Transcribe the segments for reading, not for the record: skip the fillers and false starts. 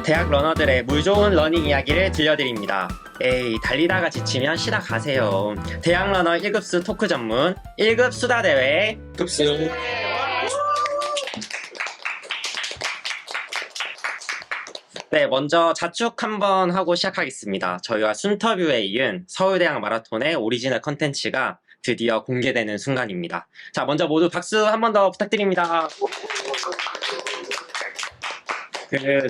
대학 러너들의 물 좋은 러닝 이야기를 들려드립니다. 에이, 달리다가 지치면 쉬다 가세요. 대학 러너 1급수 토크 전문 1급 수다 대회 급수. 네, 먼저 자축 한번 하고 시작하겠습니다. 저희가 순터뷰에 이은 서울대학 마라톤의 오리지널 컨텐츠가 드디어 공개되는 순간입니다. 자, 먼저 모두 박수 한 번 더 부탁드립니다.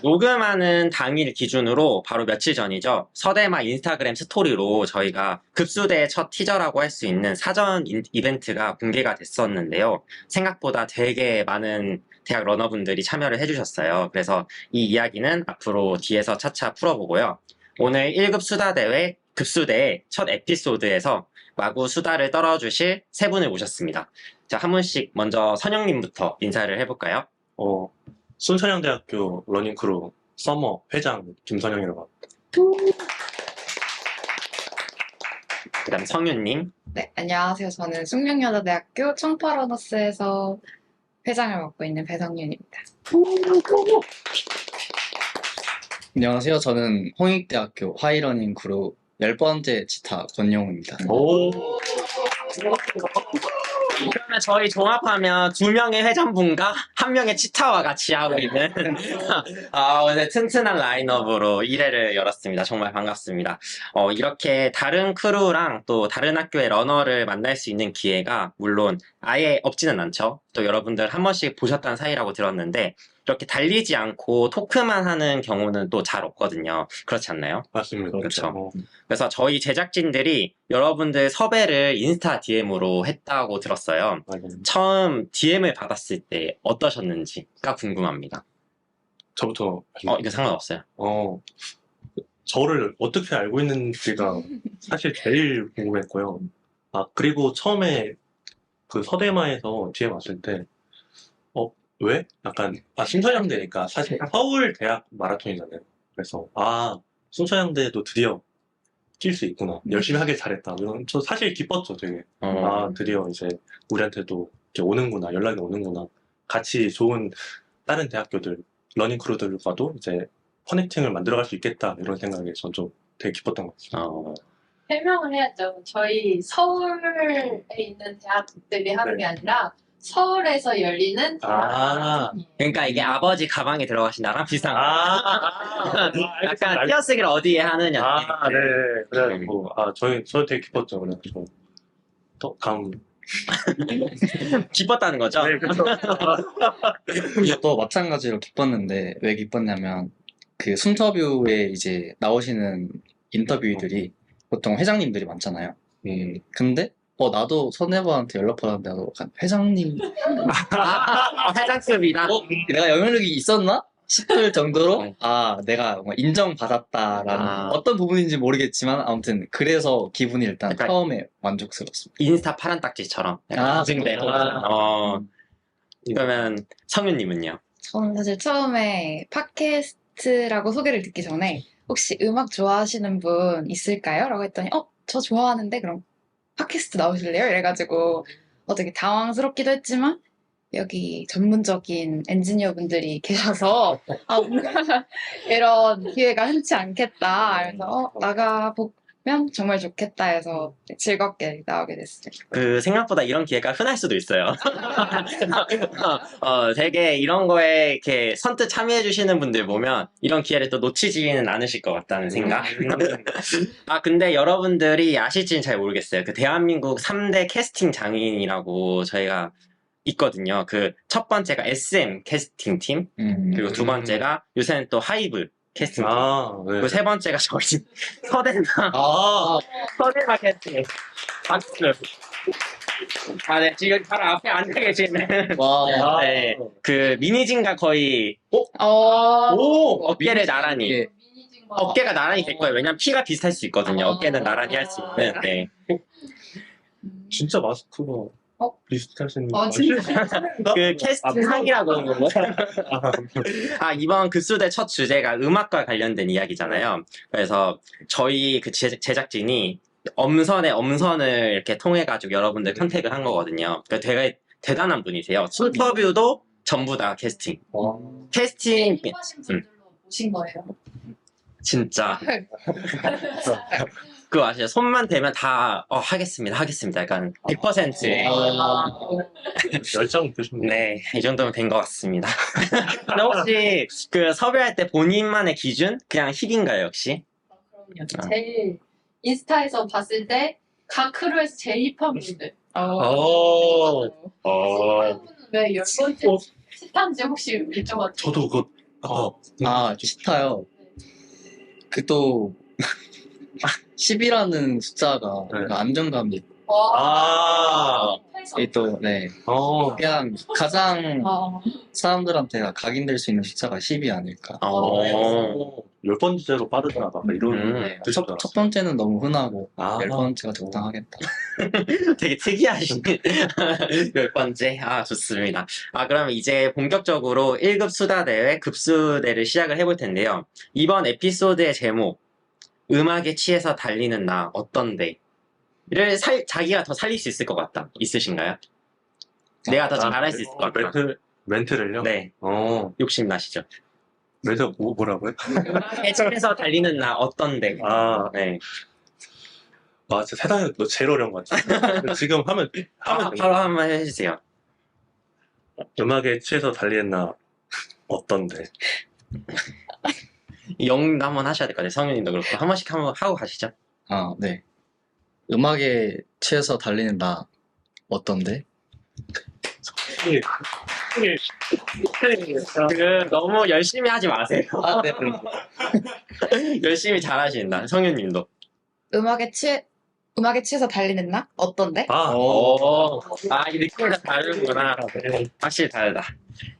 녹음하는 당일 기준으로 바로 며칠 전이죠. 서대마 인스타그램 스토리로 저희가 급수대의 첫 티저라고 할 수 있는 사전 이벤트가 공개가 됐었는데요. 생각보다 되게 많은 대학 러너분들이 참여를 해주셨어요. 그래서 이 이야기는 앞으로 뒤에서 차차 풀어보고요. 오늘 1급 수다 대회 급수대의 첫 에피소드에서 마구 수다를 떨어주실 세 분을 모셨습니다. 자, 한 분씩 먼저 선영님부터 인사를 해볼까요? 순천향대학교 러닝크루 서머 회장 김선영이라고 합니다. 그 다음 성윤님. 네, 안녕하세요. 저는 숭령여자대학교 청파러너스에서 회장을 맡고 있는 배성윤입니다. 안녕하세요. 저는 홍익대학교 하이러닝 그룹 10번째 지타 권용우입니다. 오. 그러면 저희 종합하면 2명의 회장분과 1명의 치타와 같이 하고 있는 오늘 튼튼한 라인업으로 1회를 열었습니다. 정말 반갑습니다. 이렇게 다른 크루랑 또 다른 학교의 러너를 만날 수 있는 기회가 물론 아예 없지는 않죠. 또 여러분들 한 번씩 보셨다는 사이라고 들었는데 이렇게 달리지 않고 토크만 하는 경우는 또 잘 없거든요. 그렇지 않나요? 맞습니다. 그렇죠. 그래서 저희 제작진들이 여러분들 섭외를 인스타 DM으로 했다고 들었어요. 처음 DM을 받았을 때 어떠셨는지가 궁금합니다. 저부터. 이거 상관없어요. 저를 어떻게 알고 있는지가 사실 제일 궁금했고요. 그리고 처음에 그 서대마에서 DM 왔을 때, 왜? 약간, 순천향대니까 사실 서울대학 마라톤이잖아요. 그래서, 순천향대도 드디어 뛸 수 있구나. 열심히 하길 잘했다. 저 사실 기뻤죠, 되게. 드디어 이제 우리한테도 이렇게 오는구나. 연락이 오는구나. 같이 좋은 다른 대학교들, 러닝크루들과도 이제 커넥팅을 만들어갈 수 있겠다. 이런 생각에 전 좀 되게 기뻤던 것 같습니다. 설명을 해야죠. 저희 서울에 있는 대학들이 하는 게 아니라 서울에서 열리는 대학이에요. 그러니까 이게 아버지 가방에 들어가신 나랑 비슷한 거. 약간 알겠습니다. 띄어쓰기를 어디에 하느냐. 네. 그래가지고, 저 되게 기뻤죠. 그래가지고. 기뻤다는 거죠? 네, 그렇죠. 또 마찬가지로 기뻤는데 왜 기뻤냐면 그 순터뷰에 이제 나오시는 인터뷰들이 보통 회장님들이 많잖아요. 근데 나도 선배한테 연락 받았는데 나도 약간 회장님 회장급이다. 내가 영향력이 있었나? 싶을 정도로 내가 뭔가 인정받았다라는 어떤 부분인지 모르겠지만 아무튼 그래서 기분이 일단 약간 처음에 만족스러웠습니다. 인스타 파란 딱지처럼. 증대. 그러면 성윤님은요? 저는 사실 처음에 팟캐스트라고 소개를 듣기 전에 혹시 음악 좋아하시는 분 있을까요? 라고 했더니 저 좋아하는데 그럼 팟캐스트 나오실래요? 이래가지고 되게 당황스럽기도 했지만 여기 전문적인 엔지니어분들이 계셔서 뭔가 이런 기회가 흔치 않겠다. 그래서 나가보면 정말 좋겠다 해서 즐겁게 나오게 됐어요. 생각보다 이런 기회가 흔할 수도 있어요. 되게 이런 거에 이렇게 선뜻 참여해주시는 분들 보면 이런 기회를 또 놓치지는 않으실 것 같다는 생각. 근데 여러분들이 아실지는 잘 모르겠어요. 대한민국 3대 캐스팅 장인이라고 저희가 있거든요. 첫 번째가 SM 캐스팅 팀, 그리고 두 번째가 요새는 또 하이브 캐스팅 팀, 그리고 세 번째가 저희 서대마 서대마 캐스팅. 박수. 네, 지금 바로 앞에 앉아 계시는 네, 미니진과 거의 어깨를 나란히 어깨가 나란히 될 거예요. 왜냐면 키가 비슷할 수 있거든요. 어깨는 나란히 할 수 있는. 네. 진짜 마스크가 비슷하신 진짜? 캐스팅 상이라고 하는 거예요. 이번 급수대 첫 주제가 음악과 관련된 이야기잖아요. 그래서 저희 제작진이 엄선을 이렇게 통해가지고 여러분들 컨택을 한 거거든요. 되게 대단한 분이세요. 인터뷰도 전부 다 캐스팅. 캐스팅. 하신 분들로 오신 거예요. 진짜. 그거 아시죠? 손만 대면 다, 하겠습니다. 약간 100%의. 열정 있으십니다. 네, 이 정도면 된 것 같습니다. 근데 혹시 그 섭외할 때 본인만의 기준? 그냥 힙인가요, 역시? 그럼요. 제일 인스타에서 봤을 때 각 크루에서 제일 힙한 분들. 어. 힙한 분은 왜 10번째 힙한지 혹시 여쭤봐도 저도 그거 아까 치타요. 그 또 10이라는 숫자가 네. 안정감이 아. 또 네. 그냥 가장 사람들한테 각인될 수 있는 숫자가 10이 아닐까. 열 번째로 빠르더라 막 이런 네. 뜻이더라. 첫 번째는 너무 흔하고 아. 10번째가 적당하겠다. 되게 특이하신 10번째. 좋습니다. 그럼 이제 본격적으로 1급 수다대회 급수대를 시작을 해볼 텐데요. 이번 에피소드의 제목, 음악에 취해서 달리는 나 어떤데? 를 자기가 더 살릴 수 있을 것 같다. 있으신가요? 내가 더 잘할 수 있을 것 같다. 멘트를요? 네. 욕심 나시죠? 멘트 뭐라고요? 음악에 취해서 달리는 나 어떤데? 네. 진짜 세상에 너 제일 어려운 것 같아. 지금 하면 바로 한번 해주세요. 음악에 취해서 달리는 나 어떤데? 영도 한번 하셔야 될 것 같아요. 성윤님도 그렇고. 한 번씩 한번 하고 가시죠. 네. 음악에 취해서 달리는 나 어떤데? 너무 열심히 하지 마세요. 네. 열심히 잘하신다. 성윤님도. 음악에 취해서 달리는 나? 어떤데? 이 느낌이 다 다르구나. 확실히 다르다.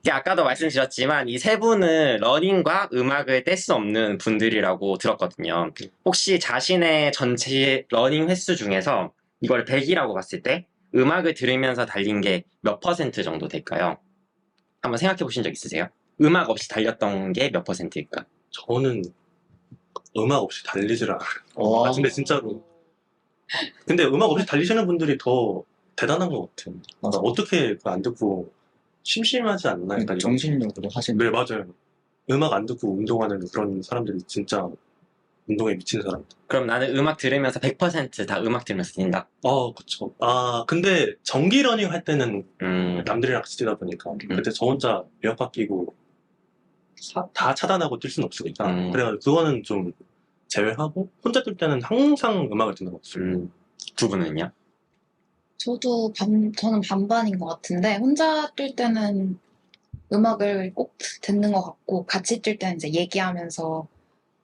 이게 아까도 말씀드렸지만 이 세 분은 러닝과 음악을 뗄 수 없는 분들이라고 들었거든요. 혹시 자신의 전체 러닝 횟수 중에서 이걸 100이라고 봤을 때 음악을 들으면서 달린 게 몇 퍼센트 정도 될까요? 한번 생각해 보신 적 있으세요? 음악 없이 달렸던 게 몇 퍼센트일까? 저는 음악 없이 달리질 않아요. 근데 진짜로. 근데 음악 없이 달리시는 분들이 더 대단한 것 같아요. 맞아. 어떻게 그거 안 듣고 심심하지 않나? 그러니까 약간 정신력으로 하시는. 네, 맞아요. 음악 안 듣고 운동하는 그런 사람들이 진짜 운동에 미친 사람들. 그럼 나는 음악 들으면서 100% 다 음악 들으면서 뛴다. 그쵸. 근데 정기 러닝 할 때는 음. 남들이랑 같이 뛰다 보니까 그때 저 혼자 에어팟 끼고 다 차단하고 뛸 수는 없으니까 그래가지고 그거는 좀 제외하고 혼자 뛸 때는 항상 음악을 듣는 것 같아요. 두 분은요? 저는 반반인 것 같은데, 혼자 뛸 때는 음악을 꼭 듣는 것 같고, 같이 뛸 때는 이제 얘기하면서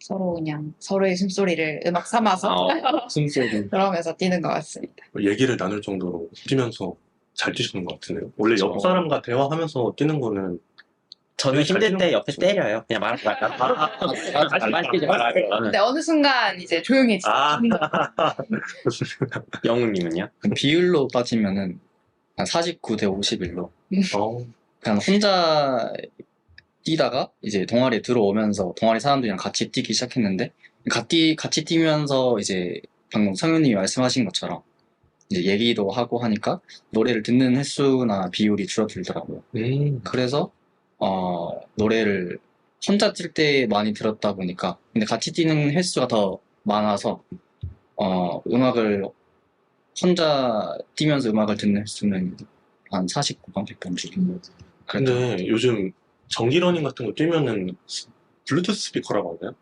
서로 그냥 서로의 숨소리를 음악 삼아서 숨소리. 그러면서 뛰는 것 같습니다. 얘기를 나눌 정도로 뛰면서 잘 뛰시는 것 같은데요. 원래 옆 사람과 대화하면서 뛰는 거는 저는 잘 힘들 뛰는 때 것 옆에 때려요. 그냥 말하지 말까. 말 뛰지 말아요. 근데 어느 순간 이제 조용해지죠. 영웅님은요? 비율로 따지면은 한 49대 51로. 어, 그냥 혼자 뛰다가 이제 동아리에 들어오면서 동아리 사람들이랑 같이 뛰기 시작했는데 같이 뛰면서 이제 방금 성윤님이 말씀하신 것처럼 이제 얘기도 하고 하니까 노래를 듣는 횟수나 비율이 줄어들더라고요. 그래서 노래를 혼자 뛸 때 많이 들었다 보니까 근데 같이 뛰는 횟수가 더 많아서 음악을 혼자 뛰면서 음악을 듣는 횟수는 한 49번, 100번 정도. 근데 요즘 정기 러닝 같은 거 뛰면은 블루투스 스피커라고 하나요?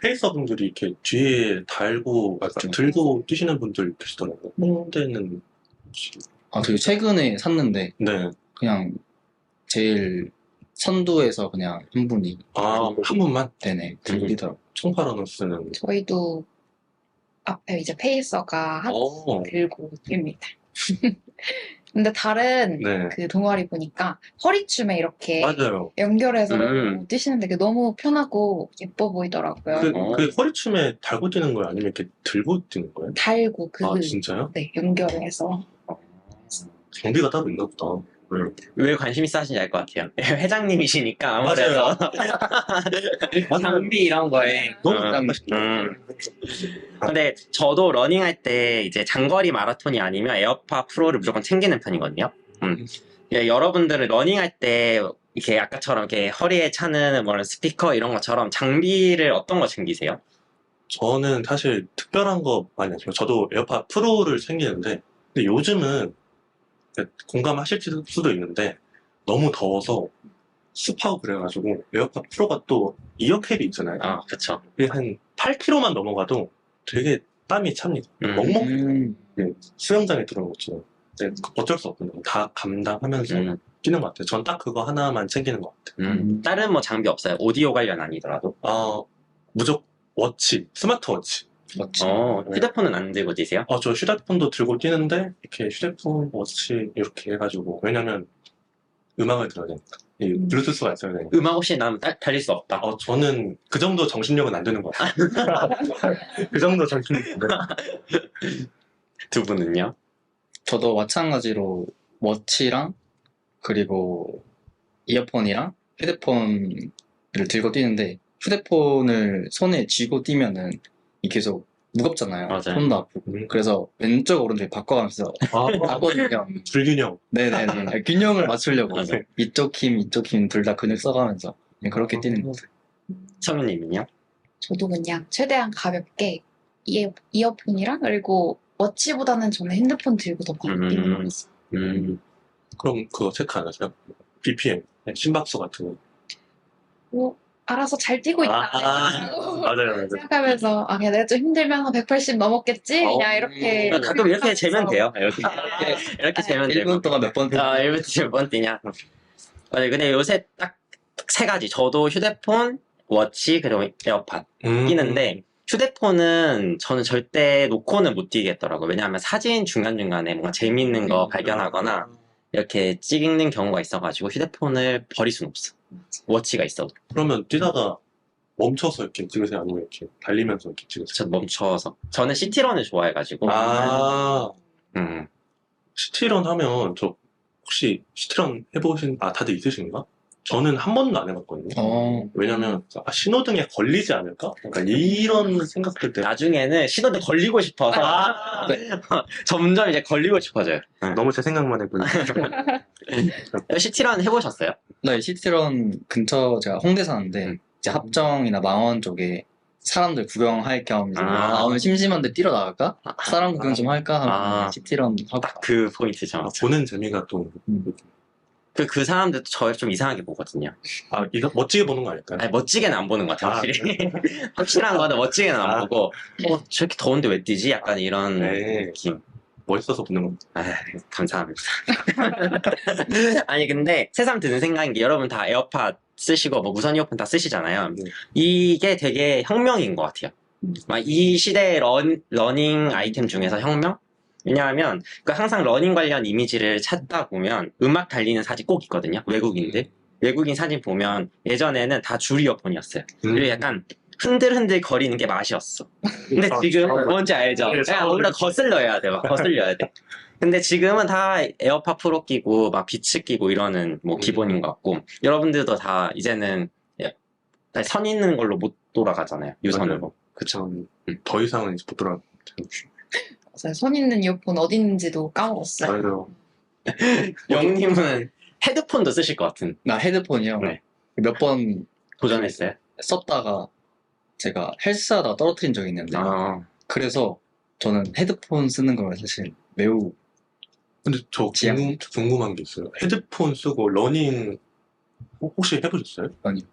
페이서 분들이 이렇게 뒤에 달고 맞죠. 들고 뛰시는 분들 계시더라고요. 그때는 되게 최근에 샀는데 네. 그냥 제일 선두에서 그냥 한 분이 한 분만 네네 들고 뛰더라고요. 총파라노스는 저희도 앞에 이제 페이서가 들고 뜁니다. 근데 다른 네. 그 동아리 보니까 허리춤에 이렇게 맞아요. 연결해서 뛰시는데 그게 너무 편하고 예뻐 보이더라고요. 그 허리춤에 달고 뛰는 거예요? 아니면 이렇게 들고 뛰는 거예요? 달고 진짜요? 네, 연결해서. 장비가 따로 있나 보다. 왜 관심 있어 하시는지 알 것 같아요. 회장님이시니까 아무래도 장비 이런 거에 너무 근데 저도 러닝할 때 이제 장거리 마라톤이 아니면 에어팟 프로를 무조건 챙기는 편이거든요. 여러분들은 러닝할 때 이렇게 아까처럼 이렇게 허리에 차는 뭐 스피커 이런 것처럼 장비를 어떤 거 챙기세요? 저는 사실 특별한 거 많이 안 써요. 저도 에어팟 프로를 챙기는데, 근데 요즘은 공감하실 수도 있는데, 너무 더워서 습하고 그래가지고, 에어팟 프로가 또 이어캡이 있잖아요. 아, 그쵸. 이게 한 8km만 넘어가도 되게 땀이 찹니다. 음. 멍멍 수영장에 들어온 것처럼. 근데 어쩔 수 없거든요. 다 감당하면서 음, 뛰는 것 같아요. 전 딱 그거 하나만 챙기는 것 같아요. 다른 뭐 장비 없어요? 오디오 관련 아니더라도? 무조건 워치, 스마트워치. 맞지. 휴대폰은 안 들고 뛰세요? 저 휴대폰도 들고 뛰는데, 이렇게 휴대폰 워치 이렇게 해가지고, 왜냐면 음악을 들어야 되니까. 이 블루투스가 있어야 되니까. 음악 없이 난 달릴 수 없다. 저는 그 정도 정신력은 안 되는 것 같아요. 그 정도 정신력은. 두 분은요? 저도 마찬가지로 워치랑 그리고 이어폰이랑 휴대폰을 들고 뛰는데 휴대폰을 손에 쥐고 뛰면은 이 계속 무겁잖아요. 맞아요. 손도 아프고. 그래서 왼쪽 오른쪽 바꿔가면서 바꿔주면 불균형. 네네네 균형을 맞추려고 맞아요. 이쪽 힘 둘 다 근육 써가면서 그렇게 뛰는 것 같아요. 성윤님은요? 저도 그냥 최대한 가볍게 이어폰이랑 그리고 워치보다는 저는 핸드폰 들고 더 많이 뛰는 것 같아요. 그럼 그거 체크 안 하세요? BPM, 심박수 같은 거. 뭐 알아서 잘 뛰고 있다 맞아요. 생각하면서 그냥 내가 좀 힘들면 한 180 넘었겠지? 그냥 이렇게 가끔 이렇게 재면 돼요. 이렇게 재면 되고. 1분 동안 몇번 1분 몇 번 뛰냐. 맞아요. 근데 요새 딱 세 가지. 저도 휴대폰, 워치, 그리고 에어팟 뛰는데, 휴대폰은 저는 절대 놓고는 못 뛰겠더라고요. 왜냐하면 사진 중간중간에 뭔가 재밌는 거 발견하거나 이렇게 찍는 경우가 있어가지고 휴대폰을 버릴 수는 없어. 워치가 있어도. 그러면 뛰다가 멈춰서 이렇게 찍으세요? 아니면 이렇게 달리면서 이렇게 찍으세요? 저 멈춰서. 저는 시티런을 좋아해가지고. 시티런 하면 저 혹시 시티런 해보신 다들 있으신가? 저는 한 번도 안 해봤거든요. 왜냐면 신호등에 걸리지 않을까? 그러니까 이런 생각들 때문에 나중에는 신호등 걸리고 싶어서 점점 이제 걸리고 싶어져요. 너무 제 생각만 해보니 시티런 해보셨어요? 네, 시티런 근처 제가 홍대 사는데 이제 합정이나 망원 쪽에 사람들 구경할 겸 이제 오늘 심심한데 뛰러 나갈까? 사람 구경 좀 할까 하면 시티런 하고 딱 그 포인트죠. 보는 재미가 또 그 사람들도 저를 좀 이상하게 보거든요. 멋지게 보는 거 아닐까요? 아니, 멋지게는 안 보는 것 같아요, 확실히. 확실한 거는 멋지게는 안 보고, 저렇게 더운데 왜 뛰지? 약간 이런 느낌. 멋있어서 보는 겁니다. 감사합니다. 아니, 근데 새삼 드는 생각인 게 여러분 다 에어팟 쓰시고, 뭐 무선 이어폰 다 쓰시잖아요. 이게 되게 혁명인 것 같아요. 막 이 시대의 러닝 아이템 중에서 혁명? 왜냐하면 항상 러닝 관련 이미지를 찾다 보면 음악 달리는 사진 꼭 있거든요. 외국인 사진 보면 예전에는 다 줄 이어폰이었어요. 그리고 약간 흔들흔들 거리는 게 맛이었어. 근데 지금 뭔지 알죠? 그냥 뭔가 거슬러야 돼. 막 거슬려야 돼. 근데 지금은 다 에어팟 프로 끼고 막 비츠 끼고 이러는 뭐 기본인 것 같고 여러분들도 다 이제는 선 있는 걸로 못 돌아가잖아요. 유선으로. 그쵸. 더 이상은 이제 못 돌아가죠. 맞아요. 손 있는 이어폰 어디 있는지도 까먹었어요. 맞아요. 영님은 헤드폰도 쓰실 것 같은. 나 헤드폰이요. 네. 몇 번 도전했어요? 썼다가 제가 헬스하다가 떨어뜨린 적이 있는데 그래서 저는 헤드폰 쓰는 걸 사실 매우 근데 저 궁금한 게 있어요. 헤드폰 쓰고 러닝 혹시 해보셨어요?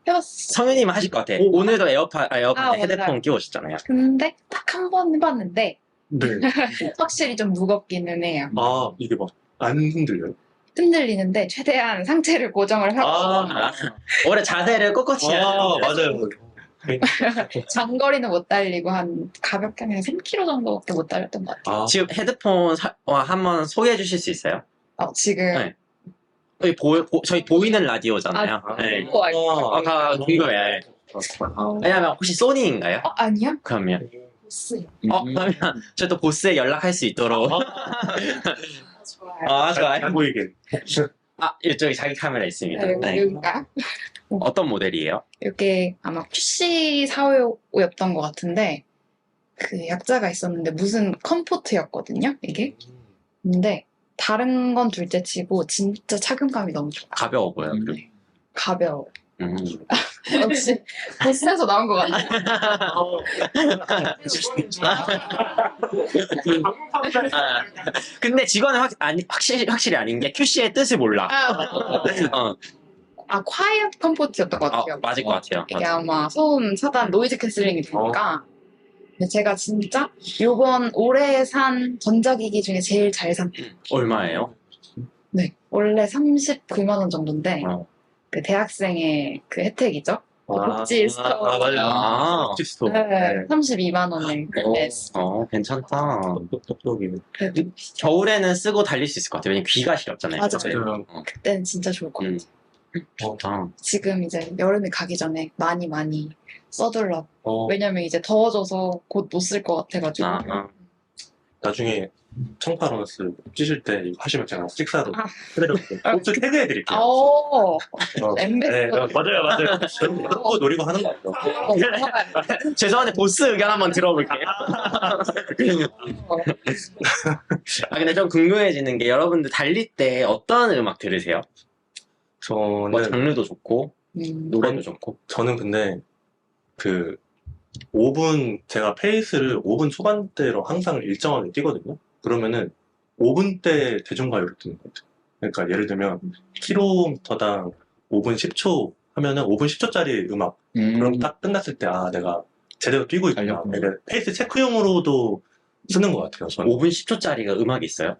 해봤어. 성현님은 하실 것 같아. 오늘도 에어팟 맞아요. 헤드폰 끼고 오셨잖아요. 근데 딱 한 번 해봤는데 네. 확실히 좀 무겁기는 해요. 이게 막 안 흔들려요? 흔들리는데 최대한 상체를 고정을 하고 오래 자세를 꼿꼿이 맞아요. 장거리는 못 달리고 한 가볍게 그냥 3km 정도밖에 못 달렸던 것 같아요. 지금 헤드폰 한번 소개해 주실 수 있어요? 지금 네. 저희 보이는 라디오잖아요. 네. 다 궁금해. 왜냐면 혹시 소니인가요? 아니요? 그러면 보스요. 그러면 저 또 보스에 연락할 수 있도록 좋아요. 좋아요. 잘 보이게. 이쪽에 자기 카메라 있습니다. 네. 여기가 어떤 모델이에요? 이게 아마 PC 사호였던 것 같은데 그 약자가 있었는데 무슨 컴포트였거든요 이게. 근데 다른 건 둘째 치고 진짜 착용감이 너무 좋아요. 가벼워 보여요. 가벼워. 음. 역시 보스에서 나온 것 같아. 아, 근데 직원은 확실히 아닌 게 QC의 뜻을 몰라. 어, quiet comfort였던 것 같아요. 맞을 것 같아요. 이게 아마 소음 차단 노이즈 캔슬링이 되니까. 근데 제가 진짜 요번 올해 산 전자기기 중에 제일 잘 산. 얼마예요? 네. 원래 39만 원 정도인데 어. 그 대학생의 그 혜택이죠. 복지 스토어. 맞아요. 아. 복지 스토어. 네, 32만 원에 괜찮다. 똑똑똑이네. 그래도 겨울에는 쓰고 달릴 수 있을 것 같아요. 왜냐면 귀가 시렵잖아요. 맞아요. 그때는 진짜 좋을 것 같아요. 좋다. 지금 이제 여름이 가기 전에 많이 써둘러. 어, 왜냐면 이제 더워져서 곧 못 쓸 것 같아가지고. 나중에 청파로너스 찌실 때 이거 하시면 제가 식사로 아. 해드려볼게요. 포트 태그해드릴게요. 어, 네, 맞아요. 저는 그런 거 노리고 하는 거 같아요. 죄송한데 보스 의견 한번 들어볼게요. 근데 좀 궁금해지는 게 여러분들 달릴 때 어떤 음악 들으세요? 뭐 저는 장르도 좋고 노래도 좋고. 저는 근데 그 5분 제가 페이스를 5분 초반대로 항상 일정하게 뛰거든요. 그러면은 5분 대 대중가요를 듣는 것 같아요. 그러니까 예를 들면 킬로미터당 5분 10초 하면은 5분 10초짜리 음악. 그럼 딱 끝났을 때 아 내가 제대로 뛰고 있구나. 달렸구나. 그러니까 페이스 체크용으로도 쓰는 것 같아요. 저는. 5분 10초짜리가 음악이 있어요?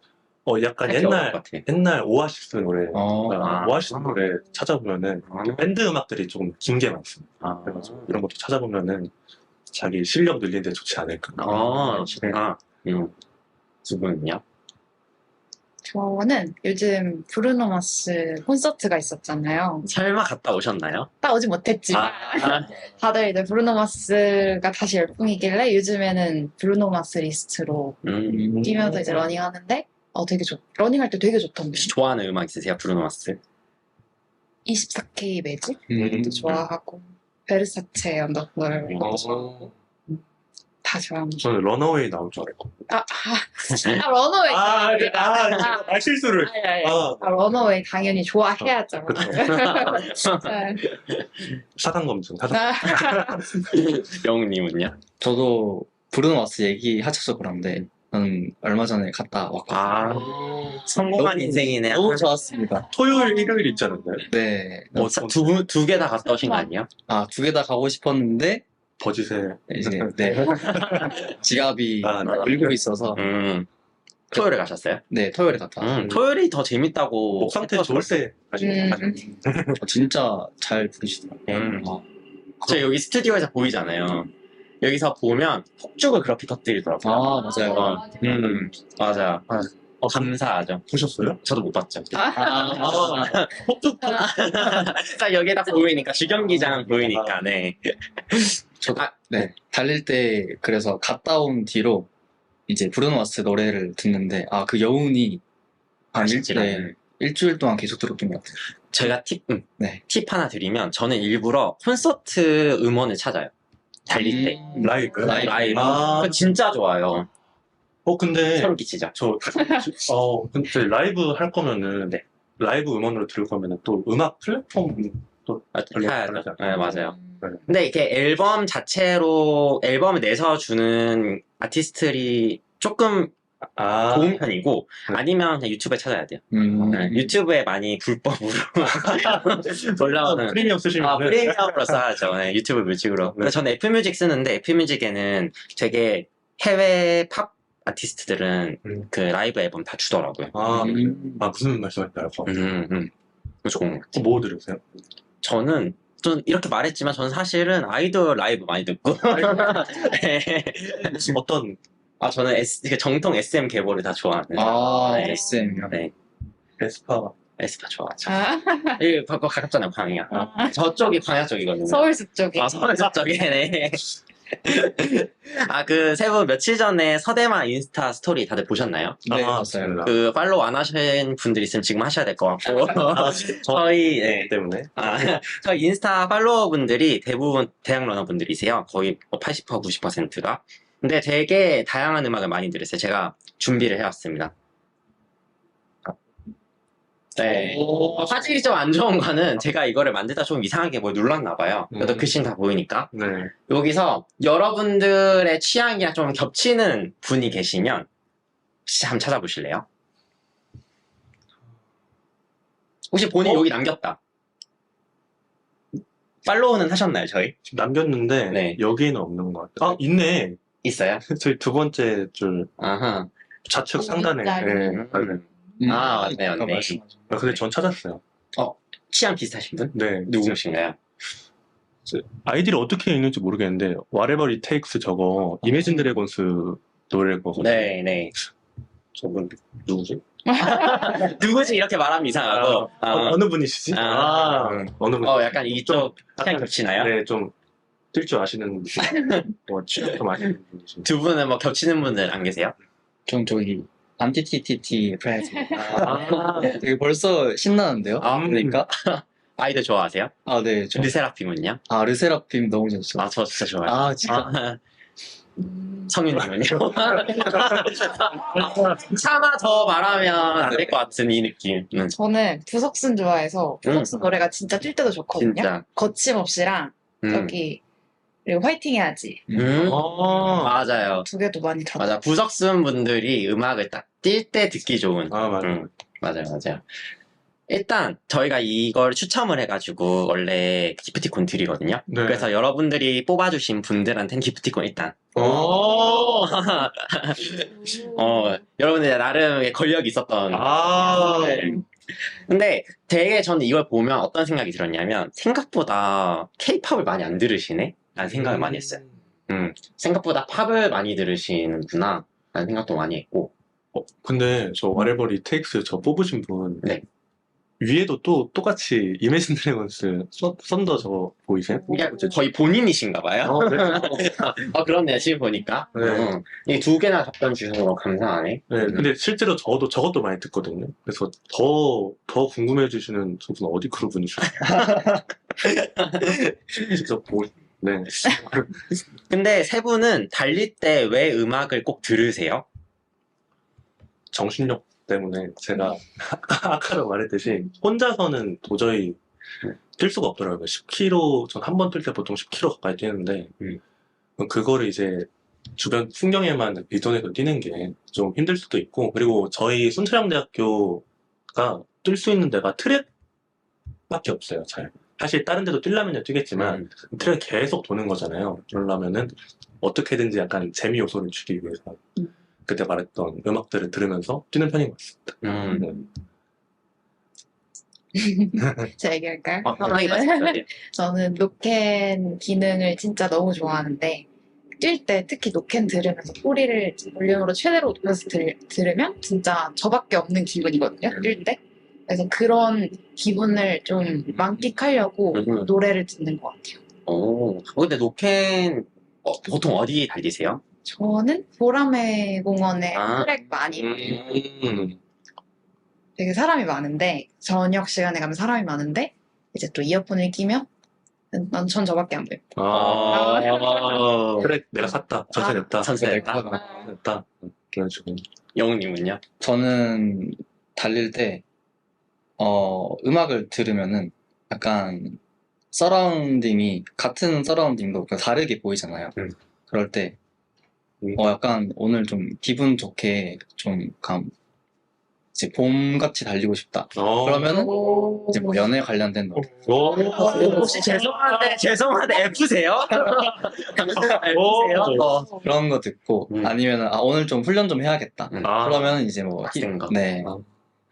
약간 하기 어려울 것 같아. 옛날 오아시스 노래. 아. 오아시스 노래 찾아보면은 밴드 음악들이 조금 긴 게 많습니다. 아, 그래가지고 이런 것도 찾아보면은 자기 실력 늘리는 데 좋지 않을까. 진짜. 두 분은요? 저는 요즘 브루노 마스 콘서트가 있었잖아요. 설마 갔다 오셨나요? 딱 오지 못했지만 다들 이제 브루노 마스가 다시 열풍이길래 요즘에는 브루노 마스 리스트로 뛰면서 이제 러닝하는데 되게 러닝할 때 되게 좋던데. 혹시 좋아하는 음악 있으세요? 브루노 마스? 24K 매직도 좋아하고 베르사체 언더풀 다 좋아합니다. 저는 런어웨이 나올 줄 알았거든요. 러너웨이. 아, 실수를. 러너웨이 당연히 좋아해야죠. 네. 사단 검증. 영우님은요? 저도 브루노 마스 얘기 하셔서 그런데 저는 얼마 전에 갔다 왔거든요. 성공한 너무- 인생이네요. 너무 좋았습니다. 토요일, 일요일 있지 않았나요? 네. 두 개 다 갔다 오신 거 아니에요? 두 개 다 가고 싶었는데 버짓에. 이제 네. 지갑이 네. 밀고 있어서 토요일에 가셨어요? 네, 토요일에 갔다 왔어요. 토요일이 더 재밌다고. 목 상태 좋을 때 가시면 진짜 잘 부르시더라고요. 저 여기 스튜디오에서 보이잖아요. 여기서 보면 폭죽을 그렇게 터뜨리더라고요. 맞아요. 맞아요. 감사하죠. 보셨어요? 저도 못 봤죠. 폭죽 딱 여기다 보이니까 주경기장 보이니까 네. 저도 네, 달릴 때 그래서 갔다 온 뒤로 이제 브루노 마스 노래를 듣는데 그 여운이 일주일 동안 계속 들었던 것 같아요. 제가 팁 네. 하나 드리면 저는 일부러 콘서트 음원을 찾아요. 달릴 때. 라이브. 라이브. 그거 진짜 좋아요. 근데 소름 끼치죠. 근데 라이브 할 거면은 라이브 음원으로 들을 거면은 또 음악 플랫폼 또 해야죠. 네, 맞아요. 네. 근데 이렇게 앨범 자체로 앨범을 내서 주는 아티스트들이 조금 좋은 편이고 아니면 그냥 유튜브에 찾아야 돼요. 네, 유튜브에 많이 불법으로 올라오는 프리미엄 쓰시면 프리미엄으로 써야죠. 네, 유튜브 뮤직으로. 근데 저는 애플뮤직 쓰는데 애플뮤직에는 되게 해외 팝 아티스트들은 그 라이브 앨범 다 주더라고요. 무슨 말씀하실지 알 것 같아요. 좋은 거. 뭐 들으세요? 저는 좀 이렇게 말했지만 저는 사실은 아이돌 라이브 많이 듣고 네. 어떤 저는 정통 SM 계보를 다 좋아하는 SM이요? 네. 에스파 좋아하죠. 여기 가깝잖아요, 광야. 저쪽이 광야 쪽이거든요. 서울숲 쪽에. 서울숲 쪽이네. 그 세 분 며칠 전에 서대만 인스타 스토리 다들 보셨나요? 네, 봤어요. 그 팔로우 안 하신 분들 있으면 지금 하셔야 될 것 같고 저희 때문에 저희 인스타 팔로워 분들이 대부분 대학 러너 분들이세요. 거의 80% 90%가. 근데 되게 다양한 음악을 많이 들으세요. 제가 준비를 해왔습니다. 네. 오. 화질이 좀 안 좋은 거는 제가 이거를 만들다 좀 이상하게 뭐 눌렀나 봐요. 그래도 글씨는 다 보이니까. 네. 여기서 여러분들의 취향이랑 좀 겹치는 분이 계시면 혹시 한번 찾아보실래요? 혹시 본인 여기 남겼다. 팔로우는 하셨나요, 저희? 지금 남겼는데 네. 여기는 없는 것 같아요. 아, 있네. 있어요? 저희 두 번째 줄 아하. 좌측 상단에. 윗자리. 네, 맞아요. 아, 맞네, 아까 맞네. 말씀하신 아, 근데 전 찾았어요. 취향 비슷하신 분? 네. 누구신가요? 아이디를 어떻게 읽는지 모르겠는데 Whatever It Takes 저거 이매진 드래곤스 노래일 거거든요. 네, 네. 저분 누구지? 누구지? 이렇게 말하면 이상하고. 어느 분이시지? 아. 어느 분? 약간 이쪽 취향 겹치나요? 네, 좀 뛸 줄 아시는 분, 취향 좀 아시는 분이시. 두 분은 뭐 겹치는 분들 안 계세요? 전 저기 안티티티티 프레즈. 아, 되게 벌써 신나는데요? 아, 그러니까 아이들 좋아하세요? 네, 르세라핌은요? 르세라핌 너무 좋죠. 아, 저 진짜 좋아해요. 아, 진짜. 성윤님은요? 차마 더 말하면 안 될 것 같은 이 느낌. 저는 부석순 좋아해서 부석순 노래가 진짜 뛸 때도 좋거든요. 진짜. 거침없이랑 저기 그리고 화이팅 해야지 맞아요. 두 개도 많이 들었어요. 맞아. 부석순 분들이 음악을 딱 뛸 때 듣기 좋은. 맞아요. 맞아요, 맞아요. 일단 저희가 이걸 추첨을 해가지고 원래 기프티콘 드리거든요. 네. 그래서 여러분들이 뽑아주신 분들한테는 기프티콘 일단. 여러분들 나름의 권력이 있었던. 네. 근데 되게 저는 이걸 보면 어떤 생각이 들었냐면 생각보다 케이팝을 많이 안 들으시네? 라는 생각을 많이 했어요. 생각보다 팝을 많이 들으시는구나 라는 생각도 많이 했고. 근데 저 Whatever It Takes 저 뽑으신 분 네. 위에도 또 똑같이 이매진 드래곤스 썬더 저거 보이세요? 이게 거의 본인이신가 봐요. 그렇네요. 지금 보니까. 네. 이게 두 개나 답변 주셔서 너무 감사하네. 네, 근데 실제로 저도 저것도 많이 듣거든요. 그래서 더 궁금해 주시는 저분 어디 크루 분이실까요? 직접 네. 근데 세 분은 달릴 때 왜 음악을 꼭 들으세요? 정신력 때문에 제가 아까도 말했듯이 혼자서는 도저히 뛸 수가 없더라고요. 10km, 전 한 번 뛸 때 보통 10km 가까이 뛰는데 그거를 이제 주변 풍경에만 의존해서 뛰는 게 좀 힘들 수도 있고, 그리고 저희 순천향대학교가 뛸 수 있는 데가 트랙밖에 없어요. 사실 다른 데도 뛰려면 뛰겠지만 트랙 계속 도는 거잖아요. 그러려면은 어떻게든지 약간 재미 요소를 주기 위해서 그때 말했던 음악들을 들으면서 뛰는 편인 것 같습니다. 제가 얘기할까요? 편하게 말씀하세요. 저는 노캔 기능을 진짜 너무 좋아하는데 뛸 때 특히 노캔 들으면서 소리를 볼륨으로 최대로 높여서 들으면 진짜 저밖에 없는 기분이거든요. 뛸 때. 그래서 그런 기분을 좀 만끽하려고 노래를 듣는 것 같아요. 근데 노캔 보통 어디 달리세요? 저는 보라매 공원에 아. 트랙 많이 되게 사람이 많은데 저녁 시간에 가면 사람이 많은데 이제 또 이어폰을 끼면 전 저밖에 안 보여요. 트랙 내가 샀다. 전세냈다. 선수였다. 냈다. 그런 식으로. 영웅님은요? 저는 달릴 때 음악을 들으면은 약간 서라운딩이 같은 서라운딩도 다르게 보이잖아요. 그럴 때 약간 오늘 좀 기분 좋게 좀 이제 봄같이 달리고 싶다. 그러면은 이제 뭐 연애 관련된 노래. 혹시 죄송한데 F세요? F세요? 그런 거 듣고 아니면은 오늘 좀 훈련 좀 해야겠다. 아. 그러면 이제 뭐 빡센 거. 네.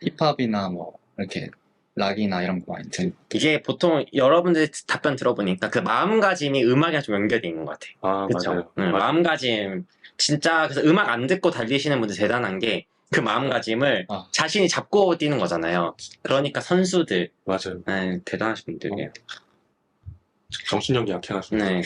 힙합이나 뭐 이렇게 락이나 이런 거 많이 듣고. 이게 보통 여러분들 답변 들어보니까 그 마음가짐이 음악이랑 좀 연결돼 있는 것 같아요. 그쵸? 맞아요. 마음가짐. 진짜 그래서 음악 안 듣고 달리시는 분들 대단한 게 그 마음가짐을 자신이 잡고 뛰는 거잖아요. 그러니까 선수들. 맞아요. 대단하신 분들이에요. 정신력이 약해가지고. 네.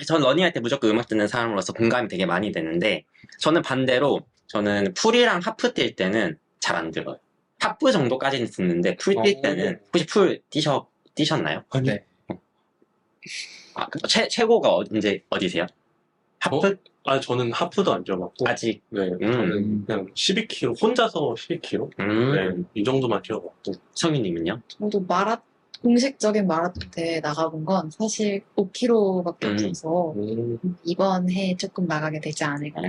전 러닝할 때 무조건 음악 듣는 사람으로서 공감이 되게 많이 되는데, 저는 반대로, 저는 풀이랑 하프 뛸 때는 잘 안 들어요. 하프 정도까지는 듣는데, 풀 뛸 때는, 혹시 풀 뛰셨나요? 네. 최고가 언제, 어디세요? 하프? 아, 저는 하프도 안 뛰어봤고. 아직. 네, 음. 저는 그냥 12km, 혼자서 12km? 네, 이 정도만 뛰어봤고. 성윤님은요? 저도 공식적인 마라톤 대회 나가본 건 사실 5km밖에 없어서 이번 해 조금 나가게 되지 않을까.